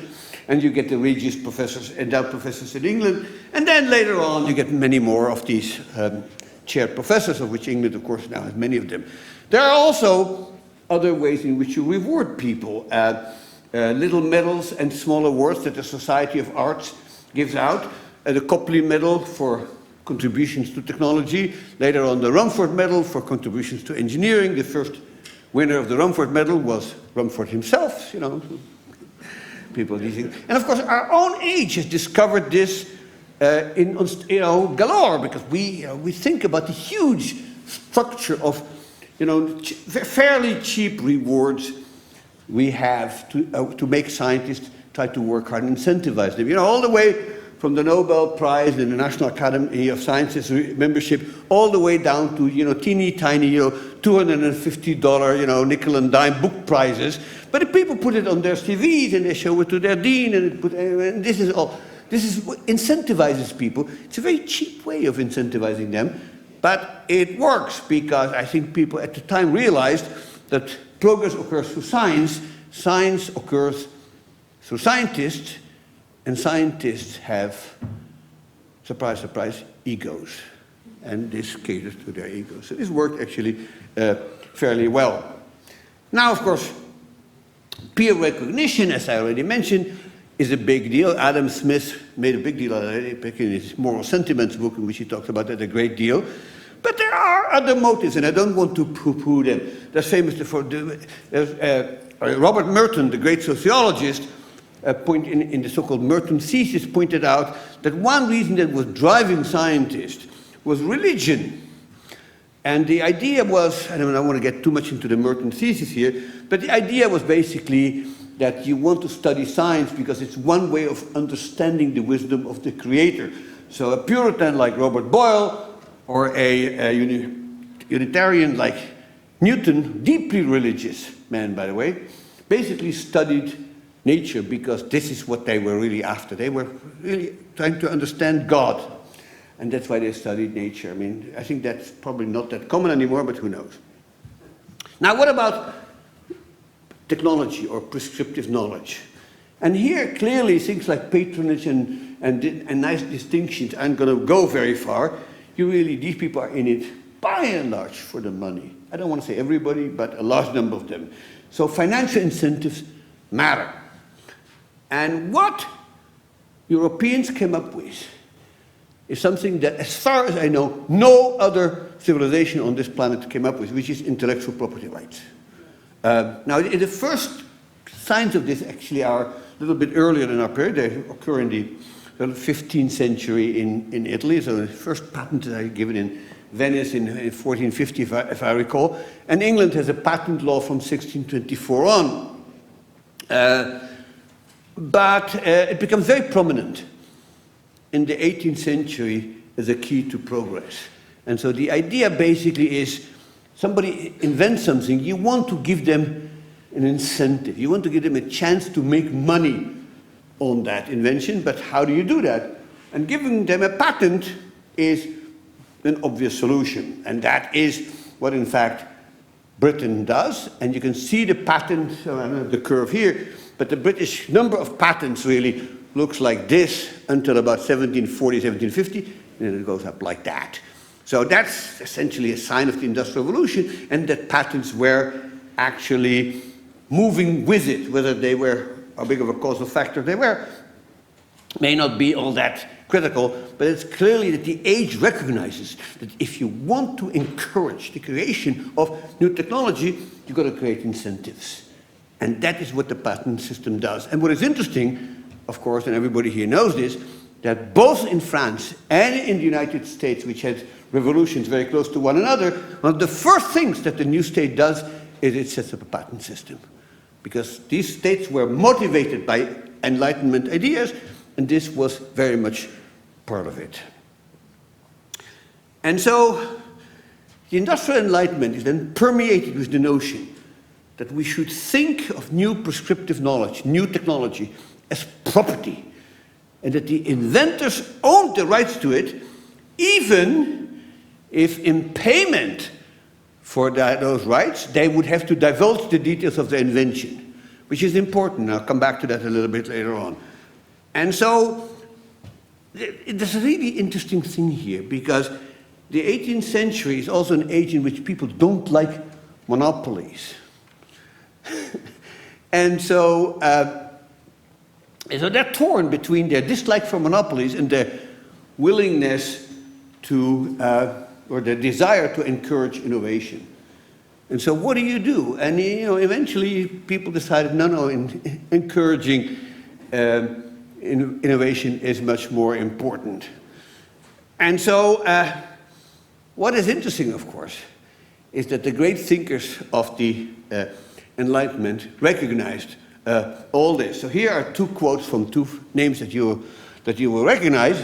And you get the Regius professors, endowed professors in England. And then later on, you get many more of these chair professors, of which England, of course, now has many of them. There are also other ways in which you reward people. Little medals and small awards that the Society of Arts gives out. The Copley Medal for contributions to technology. Later on, the Rumford Medal for contributions to engineering. The first winner of the Rumford Medal was Rumford himself, people using. And of course, our own age has discovered this galore, because we think about the huge structure of fairly cheap rewards we have to make scientists try to work hard and incentivize them. All the way from the Nobel Prize and the National Academy of Sciences membership, all the way down to teeny tiny $250 nickel and dime book prizes. But if people put it on their CVs and they show it to their dean, and this is what incentivizes people. It's a very cheap way of incentivizing them, but it works because I think people at the time realized that progress occurs through science, science occurs through scientists, and scientists have, surprise, surprise, egos. And this caters to their egos. So this worked actually fairly well. Now, of course, peer recognition, as I already mentioned, is a big deal. Adam Smith made a big deal out of it in his Moral Sentiments book, in which he talks about that a great deal. But there are other motives, and I don't want to poo-poo them. There's Robert Merton, the great sociologist, in the so-called Merton thesis, pointed out that one reason that was driving scientists was religion. And the idea was, I don't want to get too much into the Merton thesis here, but the idea was basically that you want to study science because it's one way of understanding the wisdom of the Creator. So a Puritan like Robert Boyle, or a Unitarian like Newton, deeply religious man, by the way, basically studied nature because this is what they were really after. They were really trying to understand God. And that's why they studied nature. I mean, I think that's probably not that common anymore, but who knows? Now, what about technology or prescriptive knowledge? And here, clearly, things like patronage and nice distinctions aren't going to go very far. These people are in it, by and large, for the money. I don't want to say everybody, but a large number of them. So financial incentives matter. And what Europeans came up with is something that, as far as I know, no other civilization on this planet came up with, which is intellectual property rights. Now, the first signs of this actually are a little bit earlier than our period. They occur in the 15th century in Italy. So the first patent that I given in Venice in 1450, if I recall. And England has a patent law from 1624 on. But it becomes very prominent in the 18th century as a key to progress. And so the idea basically is somebody invents something, you want to give them an incentive. You want to give them a chance to make money on that invention, but how do you do that? And giving them a patent is an obvious solution. And that is what, in fact, Britain does. And you can see the patent, I don't have the curve here, but the British number of patents really looks like this until about 1740, 1750, and then it goes up like that. So that's essentially a sign of the Industrial Revolution, and that patents were actually moving with it. Whether they were how big of a causal factor they were may not be all that critical, but it's clearly that the age recognizes that if you want to encourage the creation of new technology, you've got to create incentives. And that is what the patent system does. And what is interesting, of course, and everybody here knows this, that both in France and in the United States, which had revolutions very close to one another, one of the first things that the new state does is it sets up a patent system. Because these states were motivated by Enlightenment ideas, and this was very much part of it. And so the Industrial Enlightenment is then permeated with the notion that we should think of new prescriptive knowledge, new technology, as property, and that the inventors owned the rights to it, even if in payment for those rights, they would have to divulge the details of their invention, which is important. I'll come back to that a little bit later on. And so there's a really interesting thing here, because the 18th century is also an age in which people don't like monopolies. And so they're torn between their dislike for monopolies and their willingness to, or their desire to encourage innovation. And so what do? And eventually people decided, encouraging innovation is much more important. And so, what is interesting, of course, is that the great thinkers of the Enlightenment recognized all this. So here are two quotes from two names that you will recognize.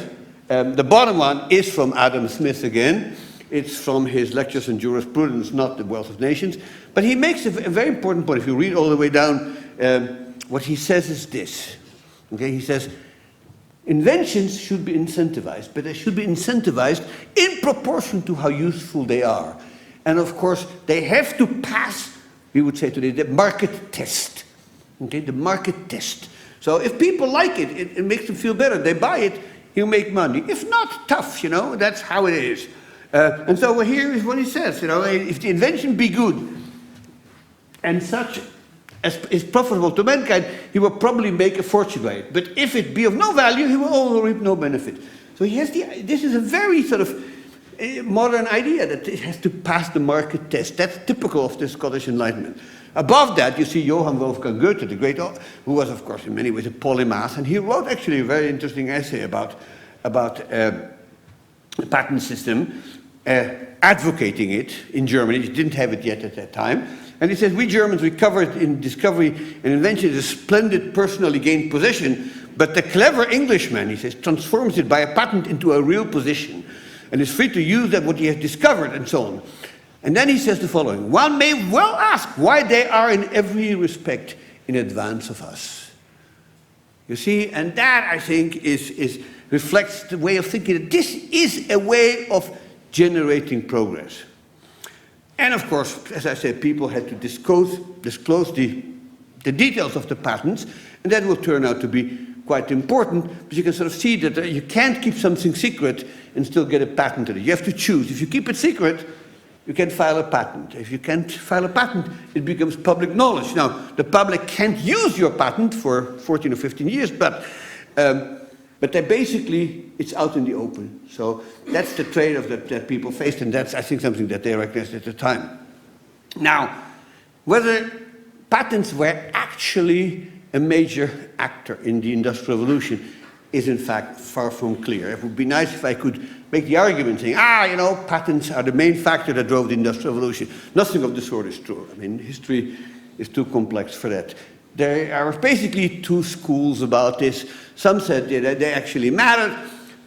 The bottom one is from Adam Smith again. It's from his Lectures on Jurisprudence, not The Wealth of Nations. But he makes a very important point. If you read all the way down, what he says is this. Okay, he says, inventions should be incentivized, but they should be incentivized in proportion to how useful they are. And of course, they have to pass, we would say today, the market test. Okay, the market test. So if people like it, it makes them feel better. They buy it, you make money. If not, tough, you know, that's how it is. And so here is what he says, you know, if the invention be good and such as is profitable to mankind, he will probably make a fortune by it. But if it be of no value, he will also reap no benefit. So he has this is a very sort of modern idea that it has to pass the market test. That's typical of the Scottish Enlightenment. Above that, you see Johann Wolfgang Goethe, the great, who was, of course, in many ways a polymath, and he wrote actually a very interesting essay about the patent system, advocating it in Germany. He didn't have it yet at that time. And he says, we Germans recovered in discovery and invention a splendid personally gained position, but the clever Englishman, he says, transforms it by a patent into a real position, and is free to use that what he has discovered, and so on. And then he says the following, one may well ask why they are in every respect in advance of us. You see, and that, I think, reflects the way of thinking that this is a way of generating progress. And of course, as I said, people had to disclose the details of the patents, and that will turn out to be quite important, because you can sort of see that you can't keep something secret and still get a patent on it. You have to choose. If you keep it secret, you can file a patent. If you can't file a patent, it becomes public knowledge. Now, the public can't use your patent for 14 or 15 years, but they basically, it's out in the open. So that's the trade-off that people faced, and that's, I think, something that they recognized at the time. Now, whether patents were actually a major actor in the Industrial Revolution is, in fact, far from clear. It would be nice if I could make the argument saying, you know, patents are the main factor that drove the Industrial Revolution. Nothing of the sort is true. I mean, history is too complex for that. There are basically two schools about this. Some said that they actually mattered.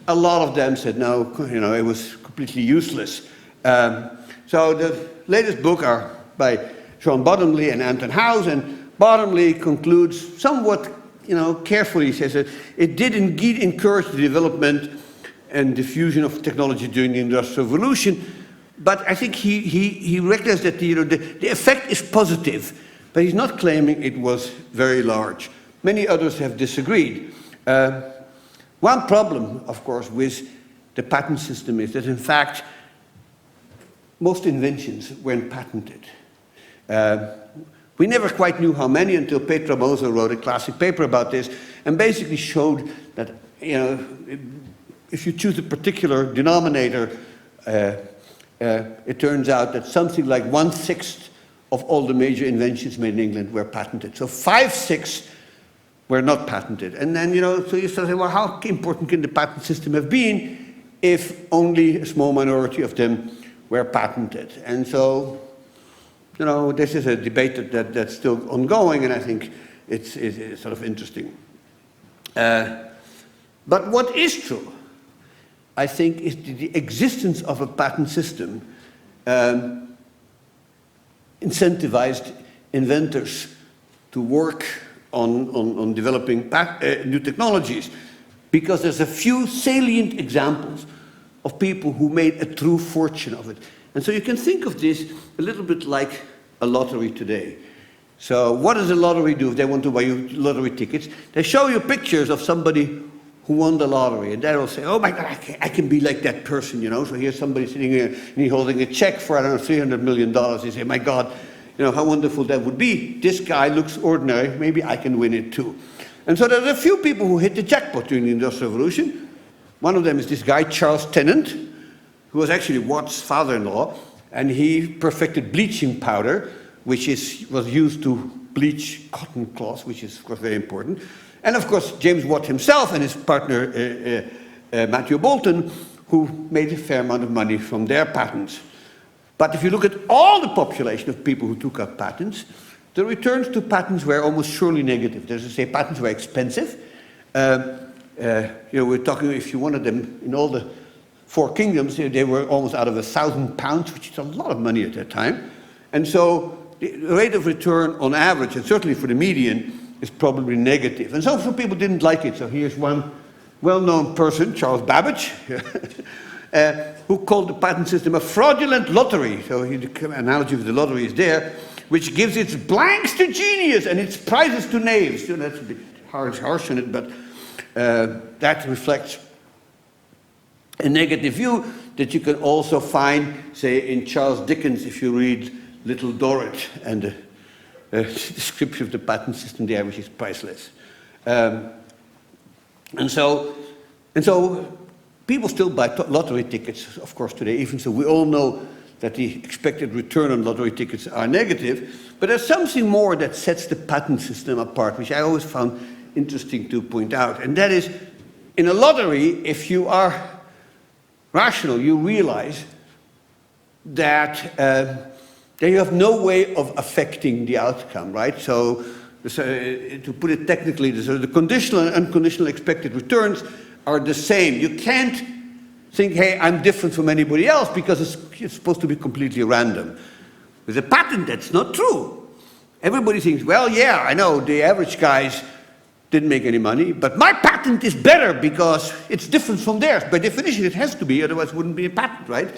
A lot of them said, no, you know, it was completely useless. So the latest book are by John Bottomley and Anton House, and Bottomley concludes somewhat, you know, carefully. He says that it did indeed encourage the development and diffusion of technology during the Industrial Revolution, but I think he recognized that the effect is positive, but he's not claiming it was very large. Many others have disagreed. One problem, of course, with the patent system is that, in fact, most inventions weren't patented. We never quite knew how many until Petra Moser wrote a classic paper about this and basically showed that, you know, if you choose a particular denominator, it turns out that something like 1/6 of all the major inventions made in England were patented. So 5/6 were not patented. And then, you know, so you start saying, well, how important can the patent system have been if only a small minority of them were patented? And so, you know, this is a debate that's still ongoing, and I think it's sort of interesting. But what is true, I think, is the existence of a patent system incentivized inventors to work on developing new technologies, because there's a few salient examples of people who made a true fortune of it. And so you can think of this a little bit like a lottery today. So what does a lottery do if they want to buy you lottery tickets? They show you pictures of somebody who won the lottery, and they'll say, oh my God, I can be like that person, you know. So here's somebody sitting here and he's holding a check for, I don't know, $300 million. They say, my God, you know, how wonderful that would be. This guy looks ordinary, maybe I can win it too. And so there's a few people who hit the jackpot during the Industrial Revolution. One of them is this guy, Charles Tennant, who was actually Watt's father-in-law, and he perfected bleaching powder, which was used to bleach cotton cloth, which is, of course, very important. And of course, James Watt himself and his partner, Matthew Boulton, who made a fair amount of money from their patents. But if you look at all the population of people who took up patents, the returns to patents were almost surely negative. There's to say patents were expensive. We're talking, if you wanted them in all the 4 kingdoms, they were almost out of £1,000, which is a lot of money at that time. And so the rate of return on average, and certainly for the median, is probably negative. And some people didn't like it. So here's one well-known person, Charles Babbage, who called the patent system a fraudulent lottery. So the analogy of the lottery is there, which gives its blanks to genius and its prizes to knaves. So that's a bit harsh on it, but that reflects a negative view that you can also find, say, in Charles Dickens, if you read Little Dorrit and the description of the patent system there, which is priceless. And so people still buy lottery tickets, of course, today. Even so, we all know that the expected return on lottery tickets are negative. But there's something more that sets the patent system apart, which I always found interesting to point out. And that is, in a lottery, if you are rational, you realize that you have no way of affecting the outcome, right? So, to put it technically, the conditional and unconditional expected returns are the same. You can't think, hey, I'm different from anybody else, because it's supposed to be completely random. With a patent, that's not true. Everybody thinks, well, yeah, I know the average guys didn't make any money, but my patent is better because it's different from theirs. By definition, it has to be, otherwise it wouldn't be a patent, right?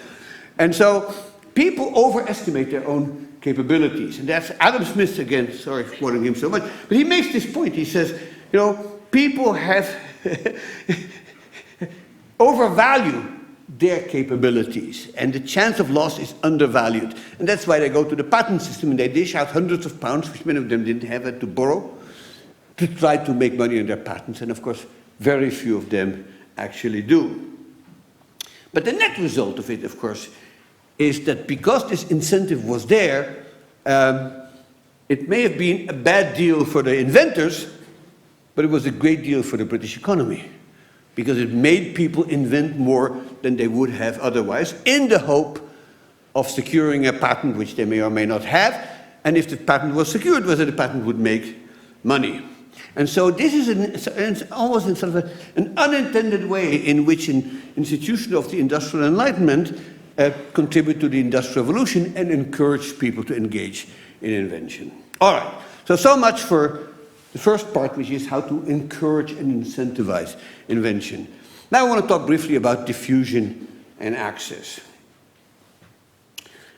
And so people overestimate their own capabilities. And that's Adam Smith, again, sorry for quoting him so much, but he makes this point. He says, people have overvalue their capabilities, and the chance of loss is undervalued. And that's why they go to the patent system and they dish out hundreds of pounds, which many of them didn't have to borrow, to try to make money on their patents. And of course, very few of them actually do. But the net result of it, of course, is that because this incentive was there, it may have been a bad deal for the inventors, but it was a great deal for the British economy, because it made people invent more than they would have otherwise, in the hope of securing a patent which they may or may not have, and if the patent was secured, whether the patent would make money. And so this is almost in sort of an unintended way in which an institution of the Industrial Enlightenment contribute to the Industrial Revolution and encourage people to engage in invention. All right, so much for the first part, which is how to encourage and incentivize invention. Now I want to talk briefly about diffusion and access.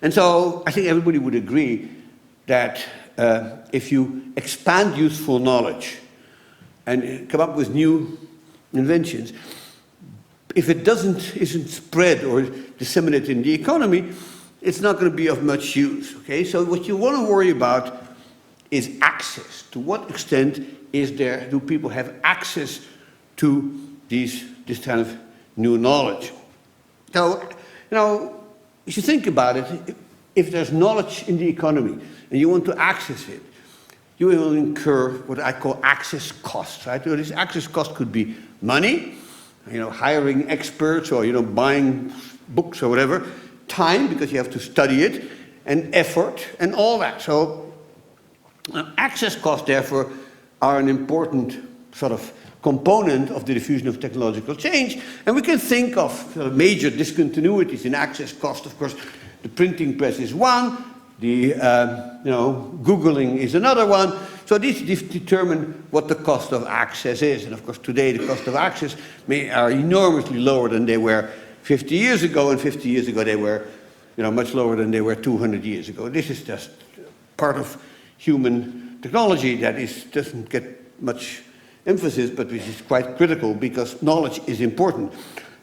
And so I think everybody would agree that if you expand useful knowledge and come up with new inventions, if it isn't spread or disseminated in the economy, it's not going to be of much use, okay? So what you want to worry about is access. To what extent do people have access to this kind of new knowledge? So, if you think about it, if there's knowledge in the economy and you want to access it, you will incur what I call access costs, right? So this access cost could be money, hiring experts, or, buying books or whatever, time, because you have to study it, and effort, and all that. So access costs, therefore, are an important sort of component of the diffusion of technological change. And we can think of sort of major discontinuities in access cost. Of course, the printing press is one, the Googling is another one. So these determine what the cost of access is. And of course, today the cost of access are enormously lower than they were 50 years ago, and 50 years ago they were much lower than they were 200 years ago. This is just part of human technology that doesn't get much emphasis, but which is quite critical because knowledge is important.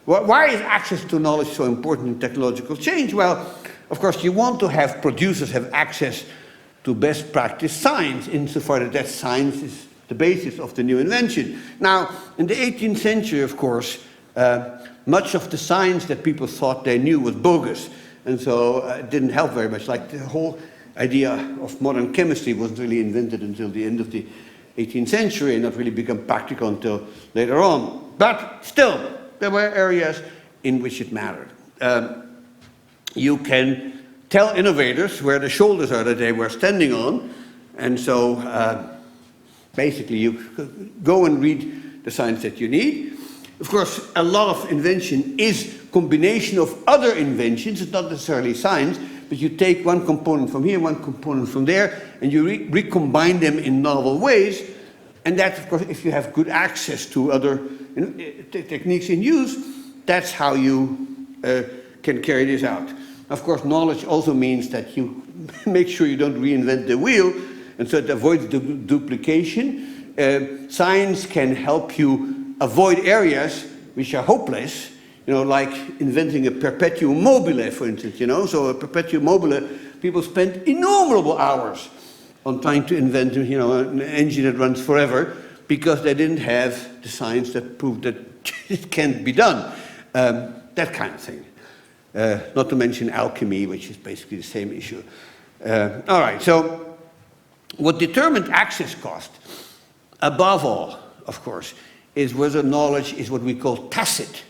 Why is access to knowledge so important in technological change? Well, of course, you want to have producers have access to best practice science, insofar that science is the basis of the new invention. Now, in the 18th century, of course, much of the science that people thought they knew was bogus, and so it didn't help very much. Like the whole idea of modern chemistry wasn't really invented until the end of the 18th century and not really become practical until later on. But still, there were areas in which it mattered. You can tell innovators where the shoulders are that they were standing on, and so basically you go and read the science that you need. Of course, a lot of invention is combination of other inventions. It's not necessarily science, but you take one component from here, one component from there, and you recombine them in novel ways. And that, of course, if you have good access to other techniques in use, that's how you can carry this out. Of course, knowledge also means that you make sure you don't reinvent the wheel, and so it avoids duplication. Science can help you avoid areas which are hopeless, like inventing a perpetuum mobile, for instance, So a perpetuum mobile, people spend innumerable hours on trying to invent, an engine that runs forever, because they didn't have the science that proved that it can't be done. That kind of thing. Not to mention alchemy, which is basically the same issue. All right, so what determined access cost, above all, of course, is whether knowledge is what we call tacit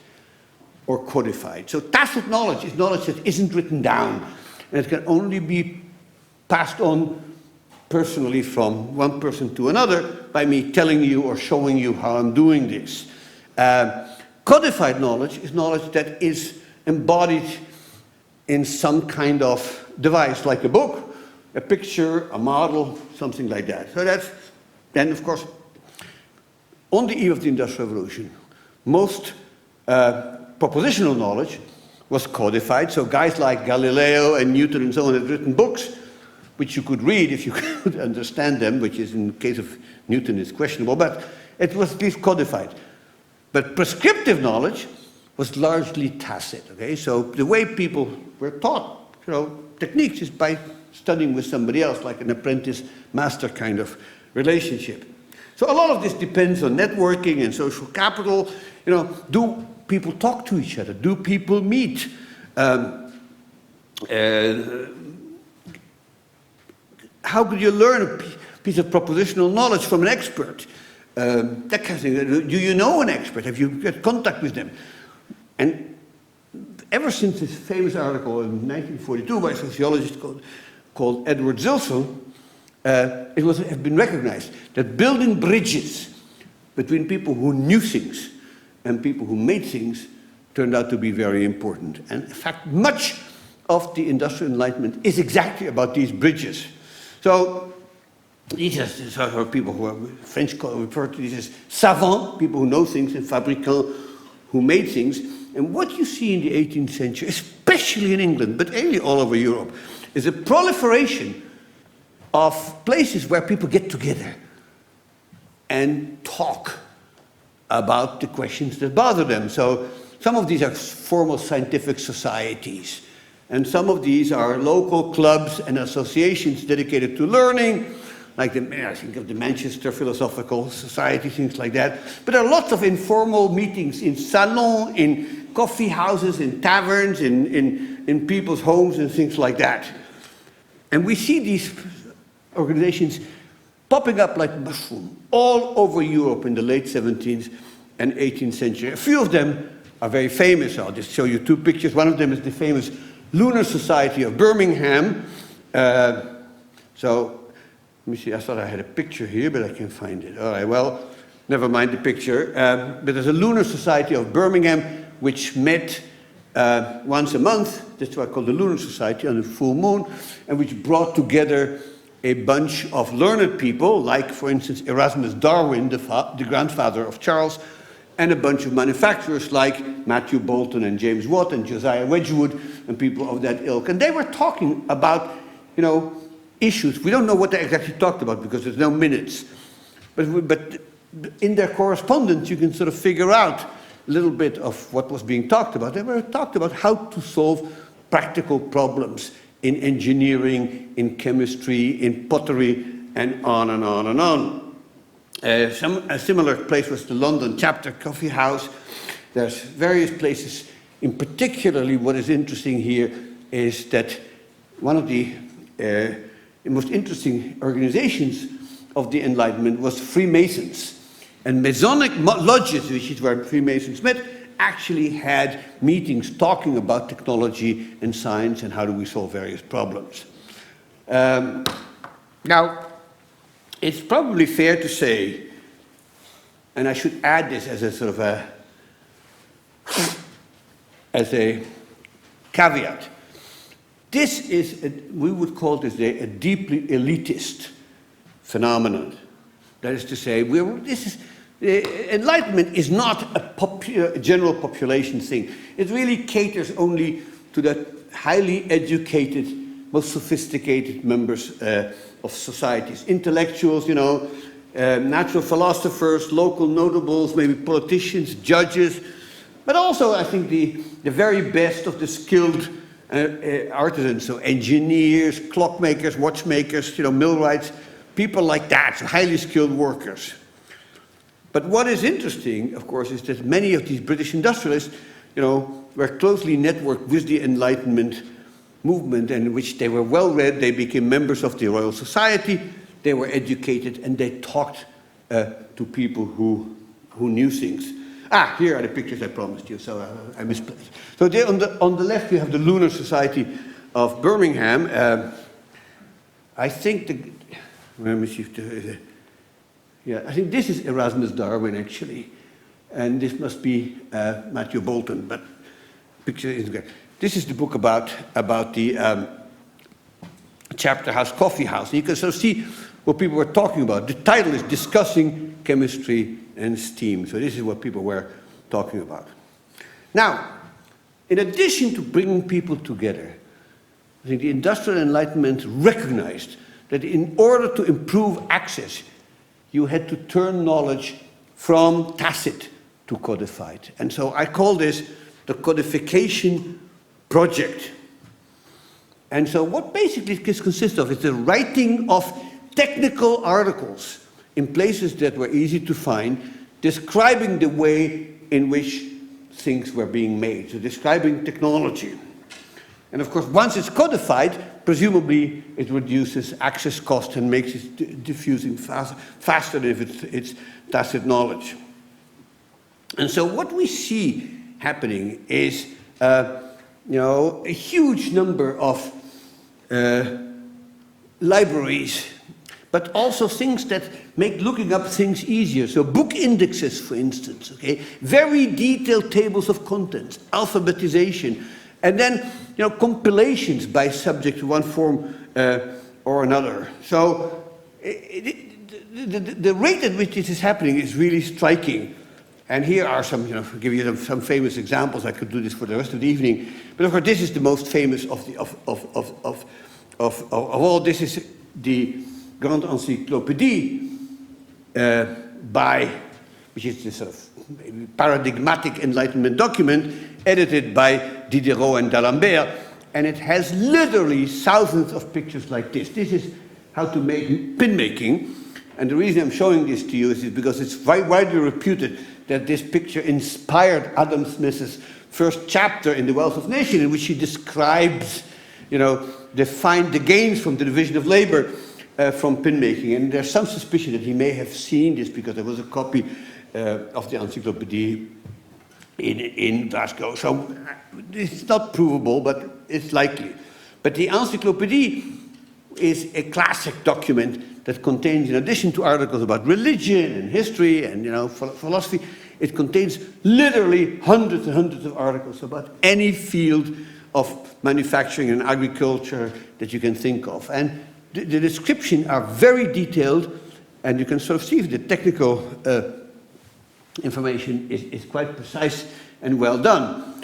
or codified. So tacit knowledge is knowledge that isn't written down, and it can only be passed on personally from one person to another by me telling you or showing you how I'm doing this. Codified knowledge is knowledge that is embodied in some kind of device, like a book, a picture, a model, something like that. So that's, then of course, on the eve of the Industrial Revolution, most propositional knowledge was codified. So guys like Galileo and Newton and so on had written books which you could read if you could understand them, which is in the case of Newton is questionable, but it was at least codified. But prescriptive knowledge was largely tacit, okay? So the way people were taught, techniques is by studying with somebody else, like an apprentice-master kind of relationship. So a lot of this depends on networking and social capital. Do people talk to each other? Do people meet? How could you learn a piece of propositional knowledge from an expert? That kind of thing. Do you know an expert? Have you got contact with them? And ever since this famous article in 1942 by a sociologist called Edward Zilsel, it has been recognized that building bridges between people who knew things and people who made things turned out to be very important. And in fact, much of the Industrial Enlightenment is exactly about these bridges. So these are people who are French refer to these as savants, people who know things, and fabricants who made things. And what you see in the 18th century, especially in England, but really all over Europe, is a proliferation of places where people get together and talk about the questions that bother them. So some of these are formal scientific societies, and some of these are local clubs and associations dedicated to learning, like I think of the Manchester Philosophical Society, things like that. But there are lots of informal meetings in salons, in coffee houses, in taverns, in people's homes and things like that. And we see these organizations popping up like mushroom all over Europe in the late 17th and 18th century. A few of them are very famous. I'll just show you two pictures. One of them is the famous Lunar Society of Birmingham. So let me see, I thought I had a picture here, but I can't find it. All right, well, never mind the picture. But there's a Lunar Society of Birmingham which met once a month. That's why I call the Lunar Society, on the full moon, and which brought together a bunch of learned people, like, for instance, Erasmus Darwin, the grandfather of Charles, and a bunch of manufacturers like Matthew Boulton and James Watt and Josiah Wedgwood and people of that ilk. And they were talking about, issues. We don't know what they exactly talked about because there's no minutes. But in their correspondence, you can sort of figure out a little bit of what was being talked about. They were talked about how to solve practical problems in engineering, in chemistry, in pottery, and on and on and on. A similar place was the London Chapter Coffee House. There's various places. In particularly, what is interesting here is that one of the most interesting organizations of the Enlightenment was Freemasons. And Masonic lodges, which is where Freemasons met, actually had meetings talking about technology and science and how do we solve various problems. Now, it's probably fair to say, and I should add this as a sort of as a caveat, this is, we would call this a deeply elitist phenomenon. That is to say, Enlightenment is not a general population thing. It really caters only to the highly educated, most sophisticated members of societies. Intellectuals, you know, natural philosophers, local notables, maybe politicians, judges, but also, I think, the very best of the skilled artisans, so engineers, clockmakers, watchmakers, you know, millwrights, people like that, so highly skilled workers. But what is interesting, of course, is that many of these British industrialists, you know, were closely networked with the Enlightenment movement, and in which they were well read, they became members of the Royal Society, they were educated, and they talked to people who knew things. Ah, here are the pictures I promised you, so I misplaced. So there on the left you have the Lunar Society of Birmingham. I think let me see if yeah, I think this is Erasmus Darwin actually, and this must be Matthew Bolton, but picture is good. This is the book about the chapter house, coffee house. And you can sort of see what people were talking about. The title is Discussing Chemistry and Steam. So this is what people were talking about. Now, in addition to bringing people together, I think the Industrial Enlightenment recognized that in order to improve access, you had to turn knowledge from tacit to codified. And so I call this the codification project. And so what basically this consists of is the writing of technical articles in places that were easy to find, describing the way in which things were being made, so describing technology. And of course, once it's codified, presumably it reduces access cost and makes it diffusing faster than if it's tacit knowledge. And so what we see happening is, you know, a huge number of libraries, but also things that make looking up things easier. So book indexes, for instance, okay? Very detailed tables of contents, alphabetization, and then, you know, compilations by subject to one form or another. So the rate at which this is happening is really striking. And here are some, you know, I'll give you some famous examples. I could do this for the rest of the evening. But of course, this is the most famous of all. This is the Grande Encyclopédie which is this sort of paradigmatic Enlightenment document edited by Diderot and d'Alembert. And it has literally thousands of pictures like this. This is how to make pin making. And the reason I'm showing this to you is because it's widely reputed that this picture inspired Adam Smith's first chapter in The Wealth of Nations, in which he describes, you know, the gains from the division of labor from pin making. And there's some suspicion that he may have seen this because there was a copy of the Encyclopédie in Glasgow. So it's not provable, but it's likely. But the Encyclopédie is a classic document that contains, in addition to articles about religion and history and, you know, philosophy, it contains literally hundreds and hundreds of articles about any field of manufacturing and agriculture that you can think of. And the descriptions are very detailed, and you can sort of see the technical information is quite precise and well done.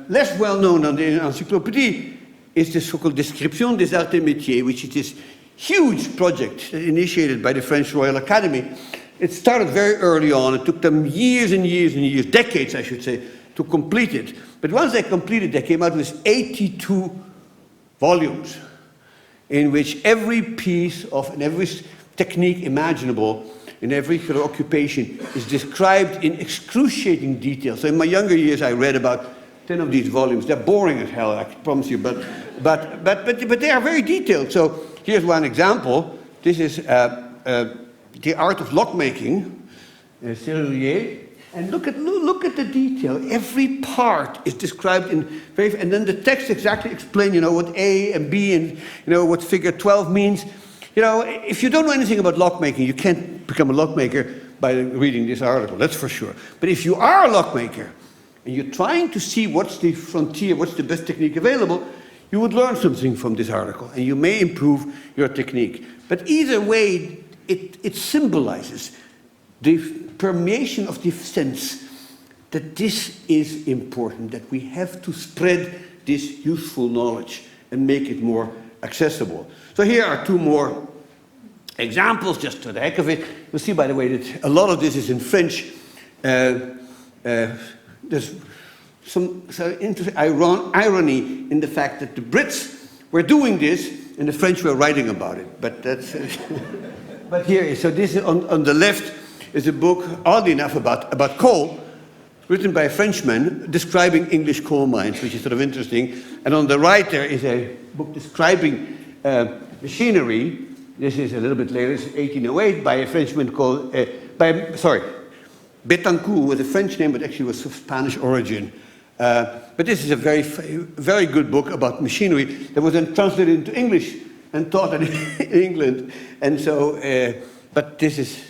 Less well known on the Encyclopédie is the so-called Description des Arts et Métiers, which is this huge project initiated by the French Royal Academy. It started very early on. It took them years and years and years, decades, I should say, to complete it. But once they completed, they came out with 82 volumes in which every piece of, and every technique imaginable in every occupation is described in excruciating detail. So in my younger years, I read about 10 of these volumes. They're boring as hell, I promise you, but they are very detailed. So here's one example. This is The Art of Lockmaking, Serrurier, and look at the detail. Every part is described in very, and then the text exactly explain, what A and B and what figure 12 means. If you don't know anything about lockmaking, you can't become a lockmaker by reading this article, that's for sure. But if you are a lockmaker and you're trying to see what's the frontier, what's the best technique available, you would learn something from this article, and you may improve your technique. But either way, it symbolizes the permeation of the sense that this is important, that we have to spread this useful knowledge and make it more accessible. So here are two more examples, just to the heck of it. You'll see, by the way, that a lot of this is in French. There's some interesting irony in the fact that the Brits were doing this and the French were writing about it. But that's. But here, so this is on the left is a book, oddly enough, about coal, written by a Frenchman describing English coal mines, which is sort of interesting. And on the right there is a book describing machinery. This is a little bit later, it's 1808, by a Frenchman called, Betancourt, was a French name, but actually was of Spanish origin. But this is a very, very good book about machinery that was then translated into English and taught in England. And so, but this is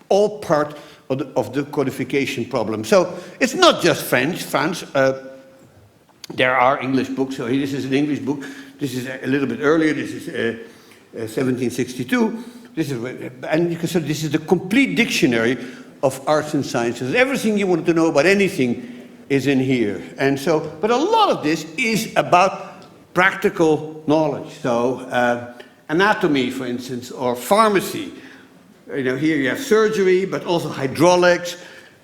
all part of the codification problem. So it's not just France. There are English books. So this is an English book. This is a little bit earlier. This is 1762. This is, and you can say this is the complete dictionary of arts and sciences. Everything you want to know about anything is in here. And so, but a lot of this is about practical knowledge. So anatomy, for instance, or pharmacy. Here you have surgery, but also hydraulics,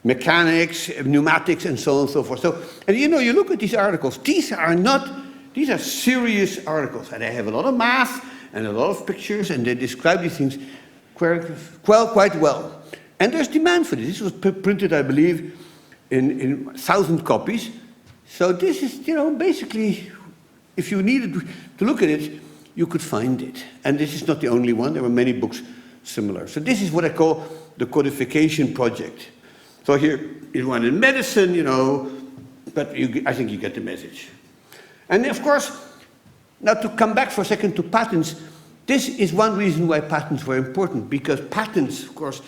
mechanics, pneumatics, and so on and so forth. So, and you look at these articles, these are serious articles, and they have a lot of math and a lot of pictures, and they describe these things quite well. And there's demand for this. This was printed, I believe, in 1,000 copies. So this is, basically, if you needed to look at it, you could find it. And this is not the only one. There were many books similar. So this is what I call the codification project. So here is one in medicine, but I think you get the message. And of course, now to come back for a second to patents, this is one reason why patents were important, because patents, of course,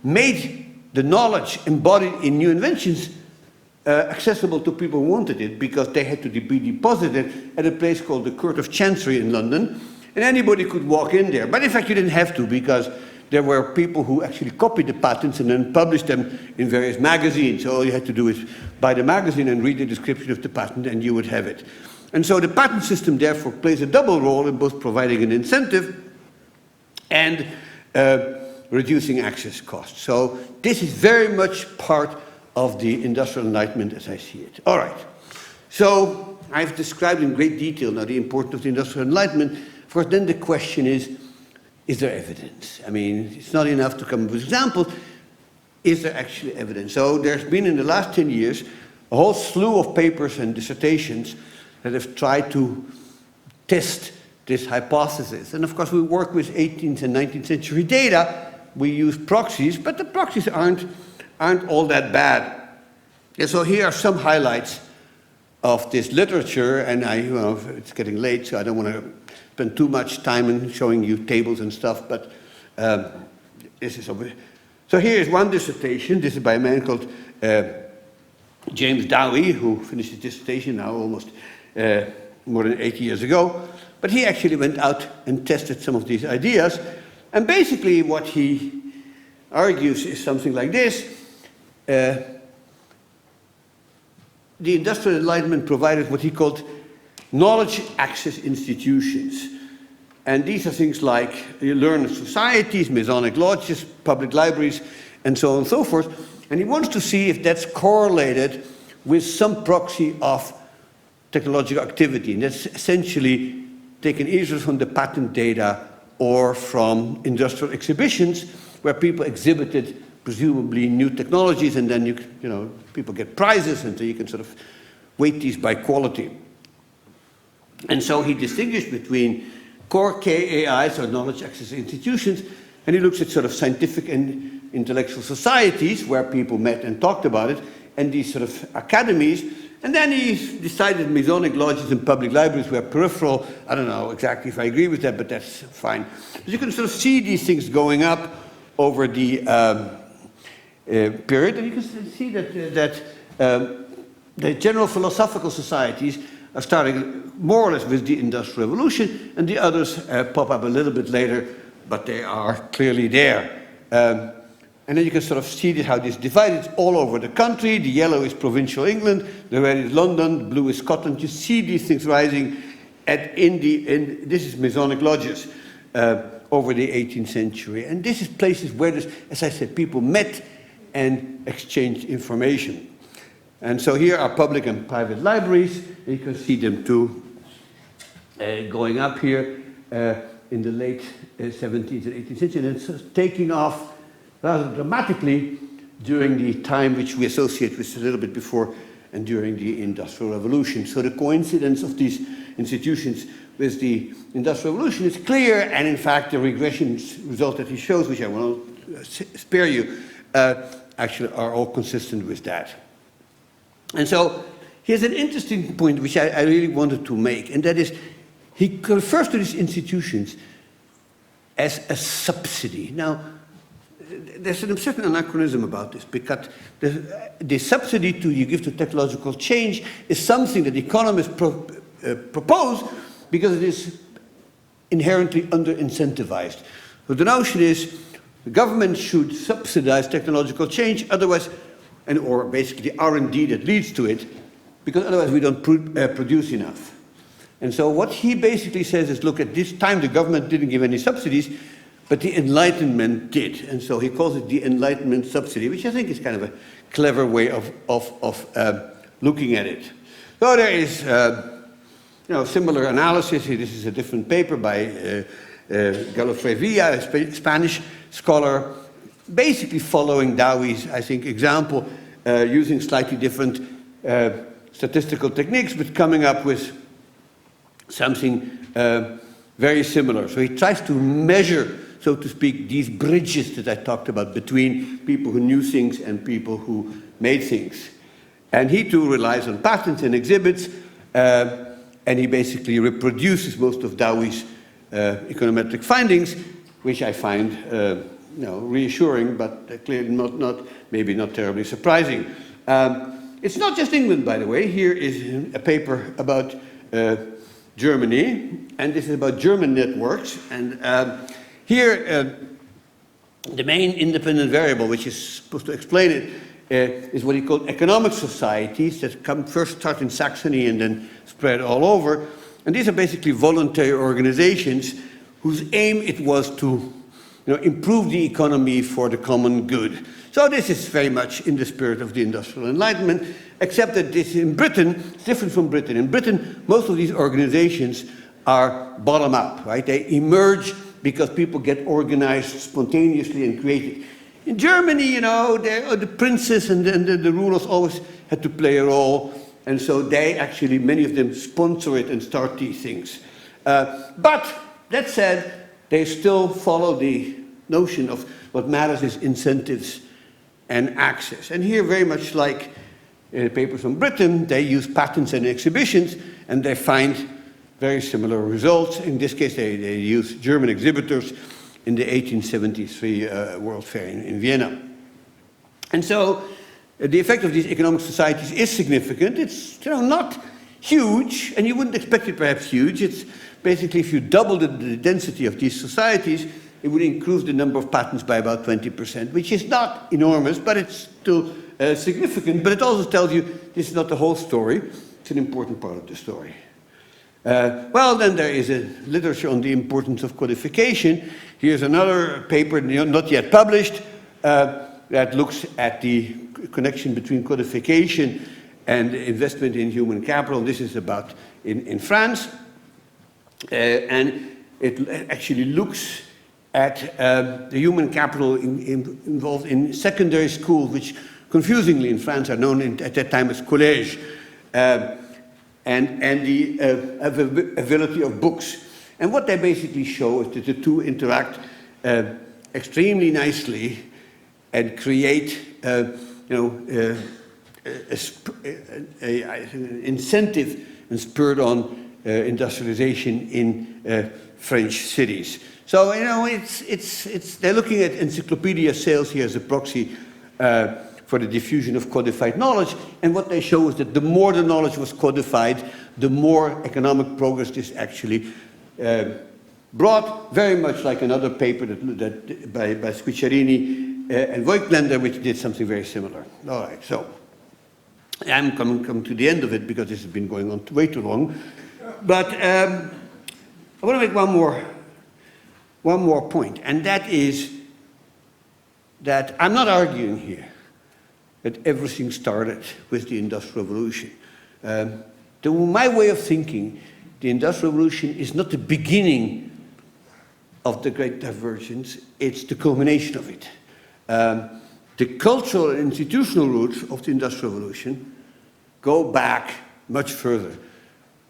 made the knowledge embodied in new inventions accessible to people who wanted it, because they had to be deposited at a place called the Court of Chancery in London, and anybody could walk in there. But in fact, you didn't have to, because there were people who actually copied the patents and then published them in various magazines. So all you had to do is buy the magazine and read the description of the patent, and you would have it. And so the patent system, therefore, plays a double role in both providing an incentive and reducing access costs. So this is very much part of the Industrial Enlightenment as I see it. All right. So I've described in great detail now the importance of the Industrial Enlightenment. Of course, then the question is there evidence? I mean, it's not enough to come up with examples. Is there actually evidence? So there's been, in the last 10 years, a whole slew of papers and dissertations that have tried to test this hypothesis. And of course, we work with 18th and 19th century data. We use proxies, but the proxies aren't all that bad. And so here are some highlights of this literature, and it's getting late, so I don't want to spend too much time in showing you tables and stuff, but this is over. So here is one dissertation. This is by a man called James Dowie, who finished his dissertation now almost more than 80 years ago. But he actually went out and tested some of these ideas. And basically what he argues is something like this. The Industrial Enlightenment provided what he called knowledge access institutions. And these are things like learned societies, Masonic lodges, public libraries, and so on and so forth. And he wants to see if that's correlated with some proxy of technological activity. And that's essentially taken either from the patent data or from industrial exhibitions where people exhibited presumably new technologies, and then people get prizes, and so you can sort of weight these by quality. And so he distinguished between core KAIs, or knowledge access institutions, and he looks at sort of scientific and intellectual societies where people met and talked about it, and these sort of academies. And then he decided Masonic lodges and public libraries were peripheral. I don't know exactly if I agree with that, but that's fine. But you can sort of see these things going up over the period, and you can see that the general philosophical societies are starting more or less with the Industrial Revolution, and the others pop up a little bit later, but they are clearly there. And then you can sort of see how this is divided. It's all over the country. The yellow is provincial England, the red is London, the blue is Scotland. You see these things rising this is Masonic lodges over the 18th century. And this is places where, as I said, people met and exchanged information. And so here are public and private libraries. And you can see them too going up here in the late 17th and 18th century. And it's taking off rather dramatically during the time which we associate with a little bit before and during the Industrial Revolution. So the coincidence of these institutions with the Industrial Revolution is clear, and in fact the regression result that he shows, which I will not spare you, actually are all consistent with that. And so here's an interesting point which I really wanted to make, and that is he refers to these institutions as a subsidy. Now, there's a certain anachronism about this, because the subsidy you give to technological change is something that economists propose because it is inherently under-incentivized. So the notion is the government should subsidize technological change, otherwise, or basically the R&D that leads to it, because otherwise we don't produce enough. And so what he basically says is, look, at this time the government didn't give any subsidies, but the Enlightenment did. And so he calls it the Enlightenment subsidy, which I think is kind of a clever way of looking at it. So there is similar analysis. This is a different paper by Galofrevilla, a Spanish scholar, basically following Dewey's, I think, example, using slightly different statistical techniques, but coming up with something very similar. So he tries to measure, so to speak, these bridges that I talked about between people who knew things and people who made things. And he too relies on patents and exhibits, and he basically reproduces most of Dewey's econometric findings, which I find reassuring, but clearly maybe not terribly surprising. It's not just England, by the way. Here is a paper about Germany, and this is about German networks. And here, the main independent variable, which is supposed to explain it, is what he called economic societies that first start in Saxony and then spread all over. And these are basically voluntary organizations whose aim it was to improve the economy for the common good. So this is very much in the spirit of the Industrial Enlightenment, except that this in Britain, it's different from Britain. In Britain, most of these organizations are bottom-up, right? They emerge because people get organized spontaneously and creative. In Germany, the princes and the rulers always had to play a role, and so they actually, many of them, sponsor it and start these things. But that said, they still follow the notion of what matters is incentives and access. And here, very much like papers from Britain, they use patents and exhibitions, and they find very similar results. In this case, they use German exhibitors in the 1873 World Fair in Vienna. And so the effect of these economic societies is significant. It's not huge, and you wouldn't expect it perhaps huge. It's basically, if you double the density of these societies, it would increase the number of patents by about 20%, which is not enormous, but it's still significant. But it also tells you this is not the whole story. It's an important part of the story. Well, then there is a literature on the importance of codification. Here's another paper, not yet published, that looks at the connection between codification and investment in human capital. This is about in France. And it actually looks at the human capital involved in secondary schools, which confusingly in France are known at that time as collège, and the availability of books. And what they basically show is that the two interact extremely nicely and create, an incentive and spurred on industrialization in French cities. So, they're looking at encyclopedia sales here as a proxy for the diffusion of codified knowledge, and what they show is that the more the knowledge was codified, the more economic progress this actually brought, very much like another paper that by Squicciarini and Voigtländer, which did something very similar. All right, so I'm coming to the end of it because this has been going on way too long, but I want to make one more point, and that is that I'm not arguing here that everything started with the Industrial Revolution. To my way of thinking, the Industrial Revolution is not the beginning of the great divergence, it's the culmination of it. The cultural and institutional roots of the Industrial Revolution go back much further,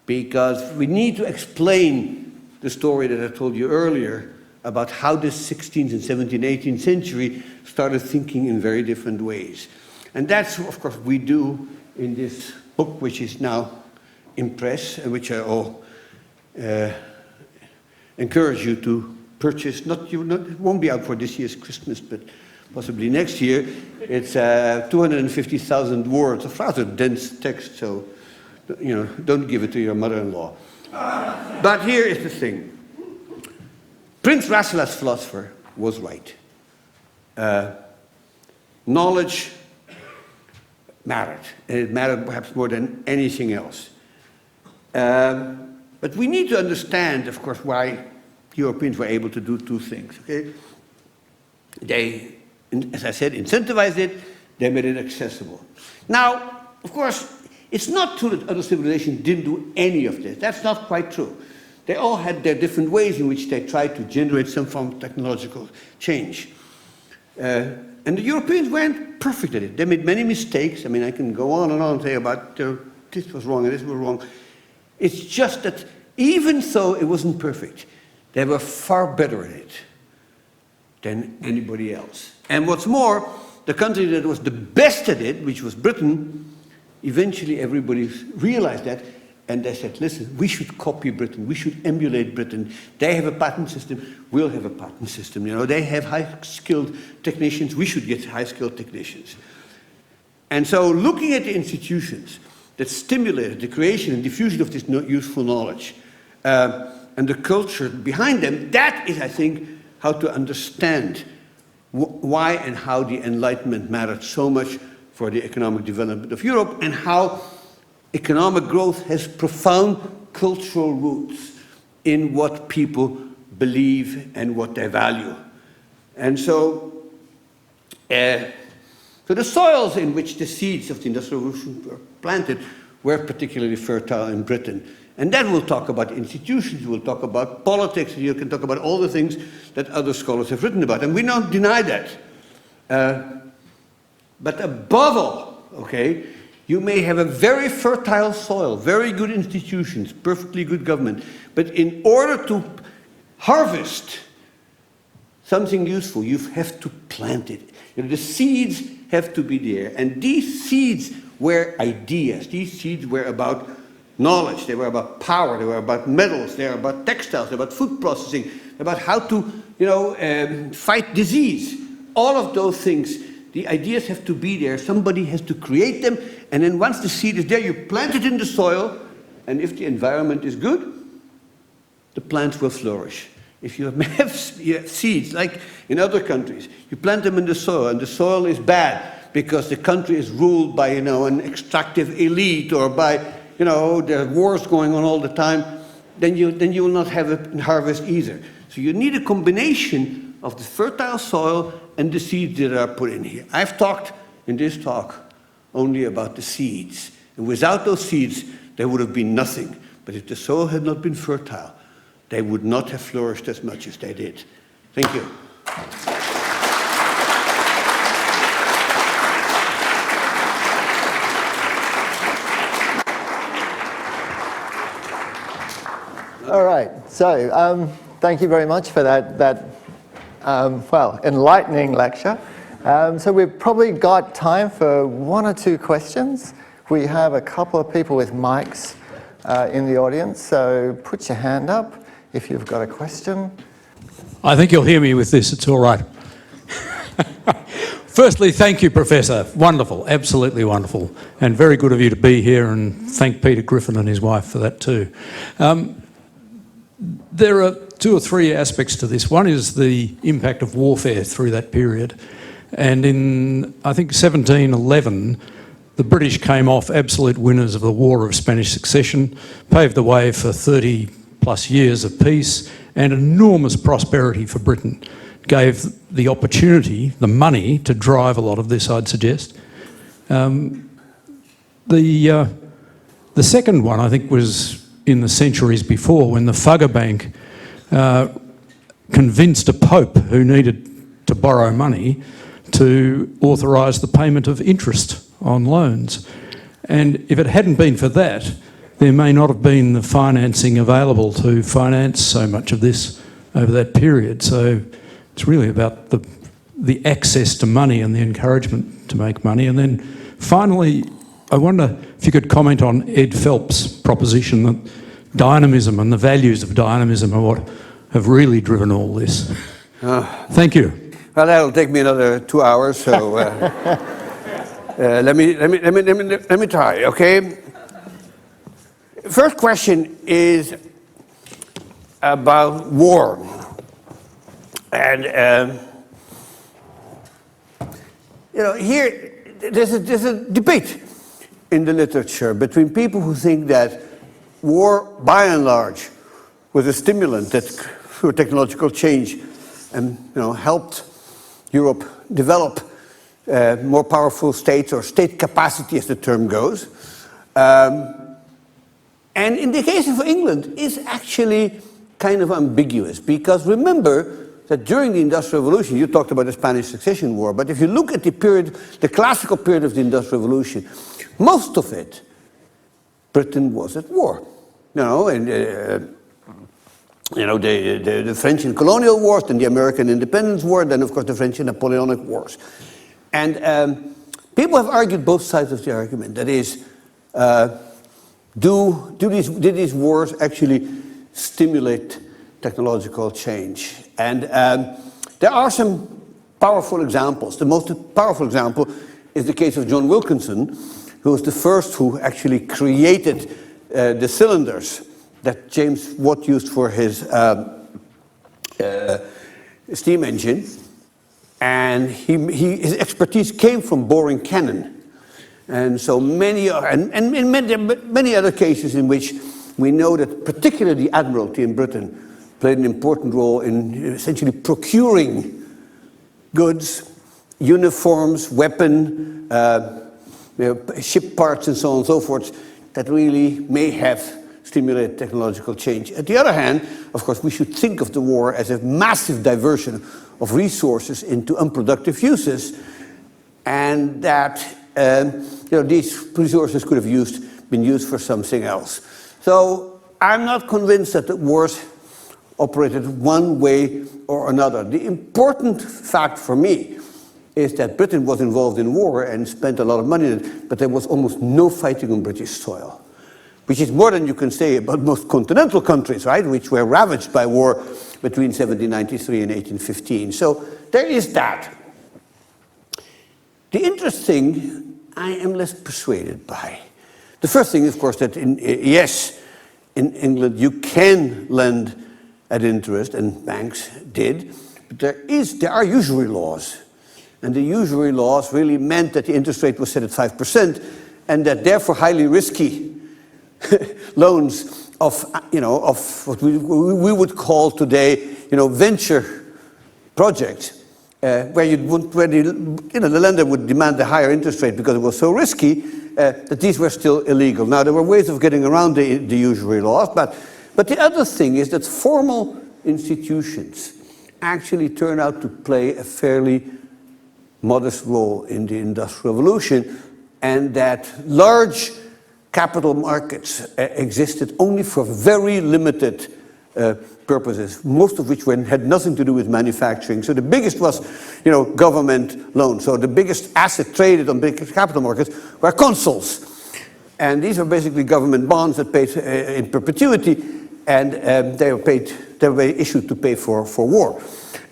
because we need to explain the story that I told you earlier about how the 16th and 17th, 18th century started thinking in very different ways. And that's, of course, we do in this book, which is now in press, and which I all encourage you to purchase. It won't be out for this year's Christmas, but possibly next year. It's 250,000 words, a rather dense text, so don't give it to your mother-in-law. But here is the thing. Prince Rasselas, philosopher, was right. Knowledge mattered, and it mattered perhaps more than anything else. But we need to understand, of course, why Europeans were able to do two things. Okay? They, as I said, incentivized it, they made it accessible. Now, of course, it's not true that other civilizations didn't do any of this. That's not quite true. They all had their different ways in which they tried to generate some form of technological change. And the Europeans weren't perfect at it. They made many mistakes. I mean, I can go on and say about this was wrong and this was wrong. It's just that even though it wasn't perfect, they were far better at it than anybody else. And what's more, the country that was the best at it, which was Britain, eventually everybody realized that, and they said, listen, we should copy Britain, we should emulate Britain. They have a patent system, we'll have a patent system. They have high-skilled technicians, we should get high-skilled technicians. And so looking at the institutions that stimulated the creation and diffusion of this useful knowledge, and the culture behind them, that is, I think, how to understand why and how the Enlightenment mattered so much for the economic development of Europe, and how economic growth has profound cultural roots in what people believe and what they value. And so the soils in which the seeds of the Industrial Revolution were planted were particularly fertile in Britain. And then we'll talk about institutions, we'll talk about politics, and you can talk about all the things that other scholars have written about. And we don't deny that. But above all, okay, you may have a very fertile soil, very good institutions, perfectly good government, but in order to harvest something useful, you have to plant it. The seeds have to be there. And these seeds were ideas. These seeds were about knowledge, they were about power, they were about metals, they were about textiles, they were about food processing, about how to fight disease. All of those things, the ideas have to be there, somebody has to create them, and then once the seed is there, you plant it in the soil, and if the environment is good, the plants will flourish. If you have seeds, like in other countries, you plant them in the soil, and the soil is bad because the country is ruled by, an extractive elite, or by, there are wars going on all the time, then you will not have a harvest either. So you need a combination of the fertile soil and the seeds that are put in here. I've talked in this talk only about the seeds. And without those seeds, there would have been nothing. But if the soil had not been fertile, they would not have flourished as much as they did. Thank you. All right. So thank you very much for that well, enlightening lecture. So we've probably got time for one or two questions. We have a couple of people with mics in the audience, so put your hand up if you've got a question. I think you'll hear me with this, it's all right. Firstly, thank you, Professor. Wonderful, absolutely wonderful. And very good of you to be here, and thank Peter Griffin and his wife for that too. There are two or three aspects to this. One is the impact of warfare through that period. And in, I think, 1711, the British came off absolute winners of the War of Spanish Succession, paved the way for 30 plus years of peace and enormous prosperity for Britain. Gave the opportunity, the money, to drive a lot of this, I'd suggest. The second one, I think, was in the centuries before, when the Fugger Bank convinced a pope who needed to borrow money to authorise the payment of interest on loans. And if it hadn't been for that, there may not have been the financing available to finance so much of this over that period. So it's really about the access to money and the encouragement to make money. And then finally, I wonder if you could comment on Ed Phelps' proposition that dynamism and the values of dynamism are what have really driven all this. Thank you. Well, that'll take me another 2 hours, so let me try, okay? First question is about war. And, you know, here, there's a debate in the literature between people who think that war, by and large, was a stimulant that, for technological change, and helped Europe develop more powerful states, or state capacity, as the term goes. And in the case of England, it's actually kind of ambiguous, because remember that during the Industrial Revolution, you talked about the Spanish Succession War, but if you look at the period, the classical period of the Industrial Revolution, most of it, Britain was at war. The French and colonial wars, then the American Independence War, then of course the French and Napoleonic Wars. And people have argued both sides of the argument. That is, did these wars actually stimulate technological change? And there are some powerful examples. The most powerful example is the case of John Wilkinson, who was the first who actually created the cylinders that James Watt used for his steam engine. And his expertise came from boring cannon. And so many other cases in which we know that particularly the Admiralty in Britain played an important role in essentially procuring goods, uniforms, weapon, ship parts and so on and so forth, that really may have stimulated technological change. On the other hand, of course, we should think of the war as a massive diversion of resources into unproductive uses, and that these resources could have been used for something else. So I'm not convinced that the wars operated one way or another. The important fact for me is that Britain was involved in war and spent a lot of money in it, but there was almost no fighting on British soil, which is more than you can say about most continental countries, right, which were ravaged by war between 1793 and 1815. So there is that. The interesting, I am less persuaded by. The first thing, of course, that in England you can lend at interest, and banks did, but there are usury laws. And the usury laws really meant that the interest rate was set at 5%, and that therefore highly risky loans of what we would call today, venture projects, where the lender would demand a higher interest rate because it was so risky, that these were still illegal. Now, there were ways of getting around the usury laws, but the other thing is that formal institutions actually turn out to play a fairly modest role in the Industrial Revolution, and that large capital markets existed only for very limited purposes, most of which had nothing to do with manufacturing. So the biggest was, government loans. So the biggest asset traded on big capital markets were consols. And these are basically government bonds that paid in perpetuity, and they were issued to pay for war.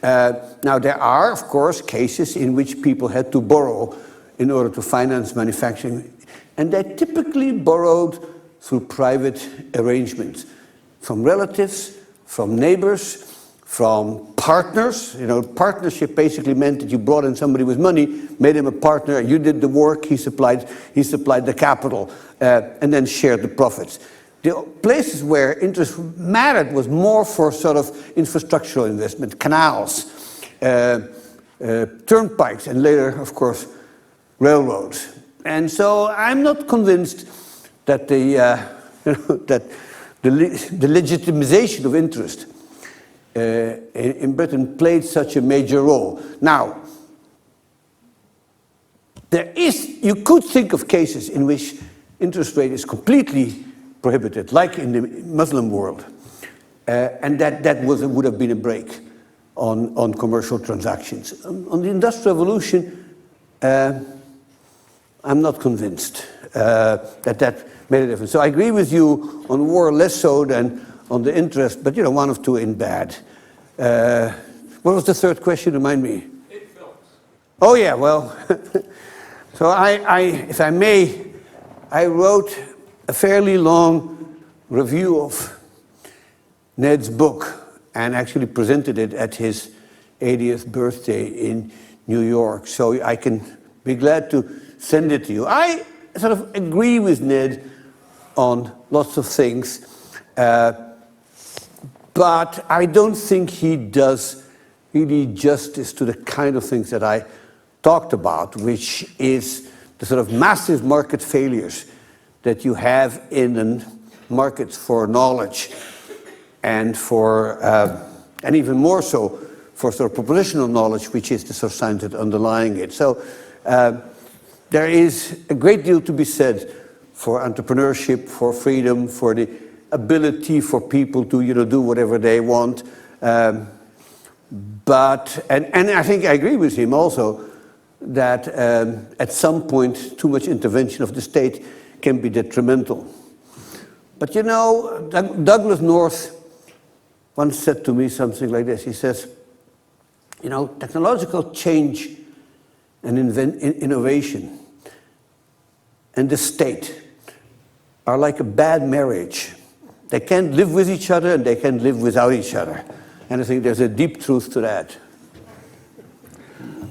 Now, there are, of course, cases in which people had to borrow in order to finance manufacturing, and they typically borrowed through private arrangements from relatives, from neighbors, from partners. Partnership basically meant that you brought in somebody with money, made him a partner, you did the work, he supplied the capital, and then shared the profits. The places where interest mattered was more for sort of infrastructural investment, canals, turnpikes, and later, of course, railroads. And so I'm not convinced that the legitimization of interest in Britain played such a major role. Now, you could think of cases in which interest rate is completely prohibited, like in the Muslim world, and that would have been a break on commercial transactions. On the Industrial Revolution, I'm not convinced that made a difference. So I agree with you on war, less so than on the interest, but one of two in bad. What was the third question? Remind me. Oh yeah, well, so if I may, I wrote a fairly long review of Ned's book and actually presented it at his 80th birthday in New York. So I can be glad to send it to you. I sort of agree with Ned on lots of things, but I don't think he does really justice to the kind of things that I talked about, which is the sort of massive market failures that you have in the markets for knowledge and and even more so for sort of propositional knowledge, which is the sort of science that underlying it. So there is a great deal to be said for entrepreneurship, for freedom, for the ability for people to do whatever they want. But I think I agree with him also that at some point too much intervention of the state can be detrimental. But Douglas North once said to me something like this. He says, technological change and innovation and the state are like a bad marriage. They can't live with each other and they can't live without each other. And I think there's a deep truth to that.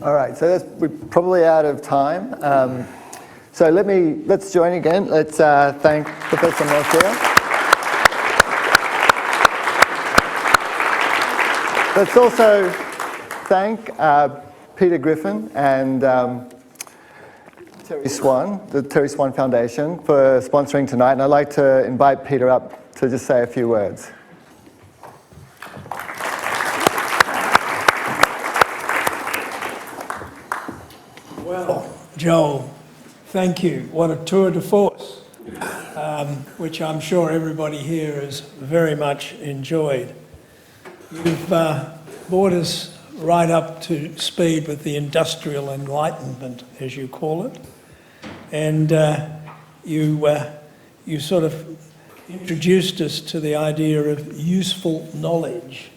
All right, so we're probably out of time. So let's join again. Let's thank Professor Mokyr. Let's also thank Peter Griffin and Terry Swan, the Terry Swan Foundation, for sponsoring tonight. And I'd like to invite Peter up to just say a few words. Well, Joel, thank you. What a tour de force, which I'm sure everybody here has very much enjoyed. You've brought us right up to speed with the Industrial Enlightenment, as you call it. And you sort of introduced us to the idea of useful knowledge.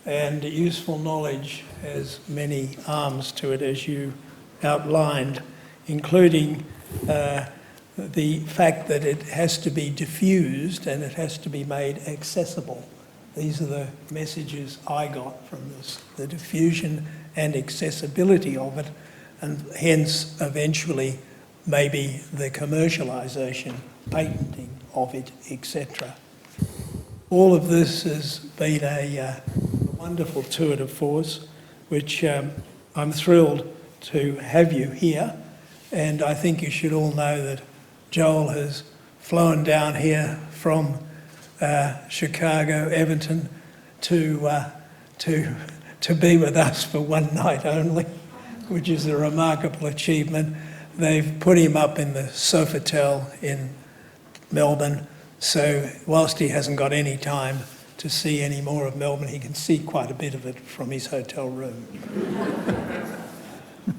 And useful knowledge has many arms to it, as you outlined, including the fact that it has to be diffused and it has to be made accessible. These are the messages I got from this, the diffusion and accessibility of it, and hence eventually maybe the commercialisation, patenting of it, etc. All of this has been a wonderful tour de force, which I'm thrilled to have you here. And I think you should all know that Joel has flown down here from Chicago, Everton, to be with us for one night only, which is a remarkable achievement. They've put him up in the Sofitel in Melbourne, so whilst he hasn't got any time to see any more of Melbourne. He can see quite a bit of it from his hotel room.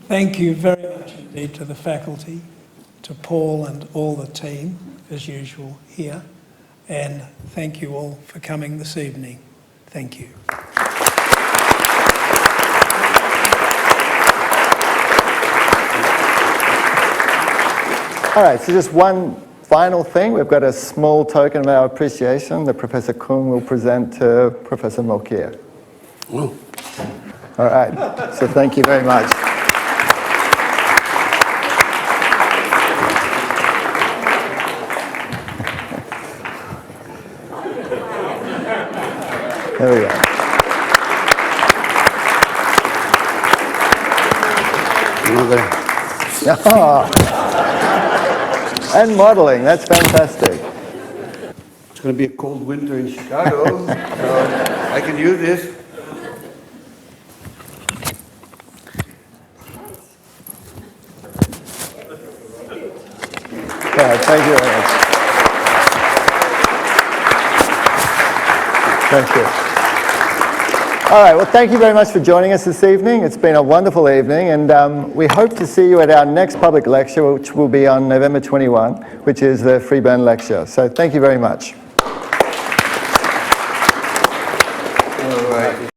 Thank you very much indeed to the faculty, to Paul and all the team, as usual, here. And thank you all for coming this evening. Thank you. All right, so just one final thing. We've got a small token of our appreciation that Professor Kung will present to Professor Mokyr. Oh. All right, so thank you very much. There we go. And modeling, that's fantastic. It's going to be a cold winter in Chicago, so I can use this. Yeah, thank you very much. Thank you. All right, well, thank you very much for joining us this evening. It's been a wonderful evening, and we hope to see you at our next public lecture, which will be on November 21, which is the Freeburn Lecture. So thank you very much. All right.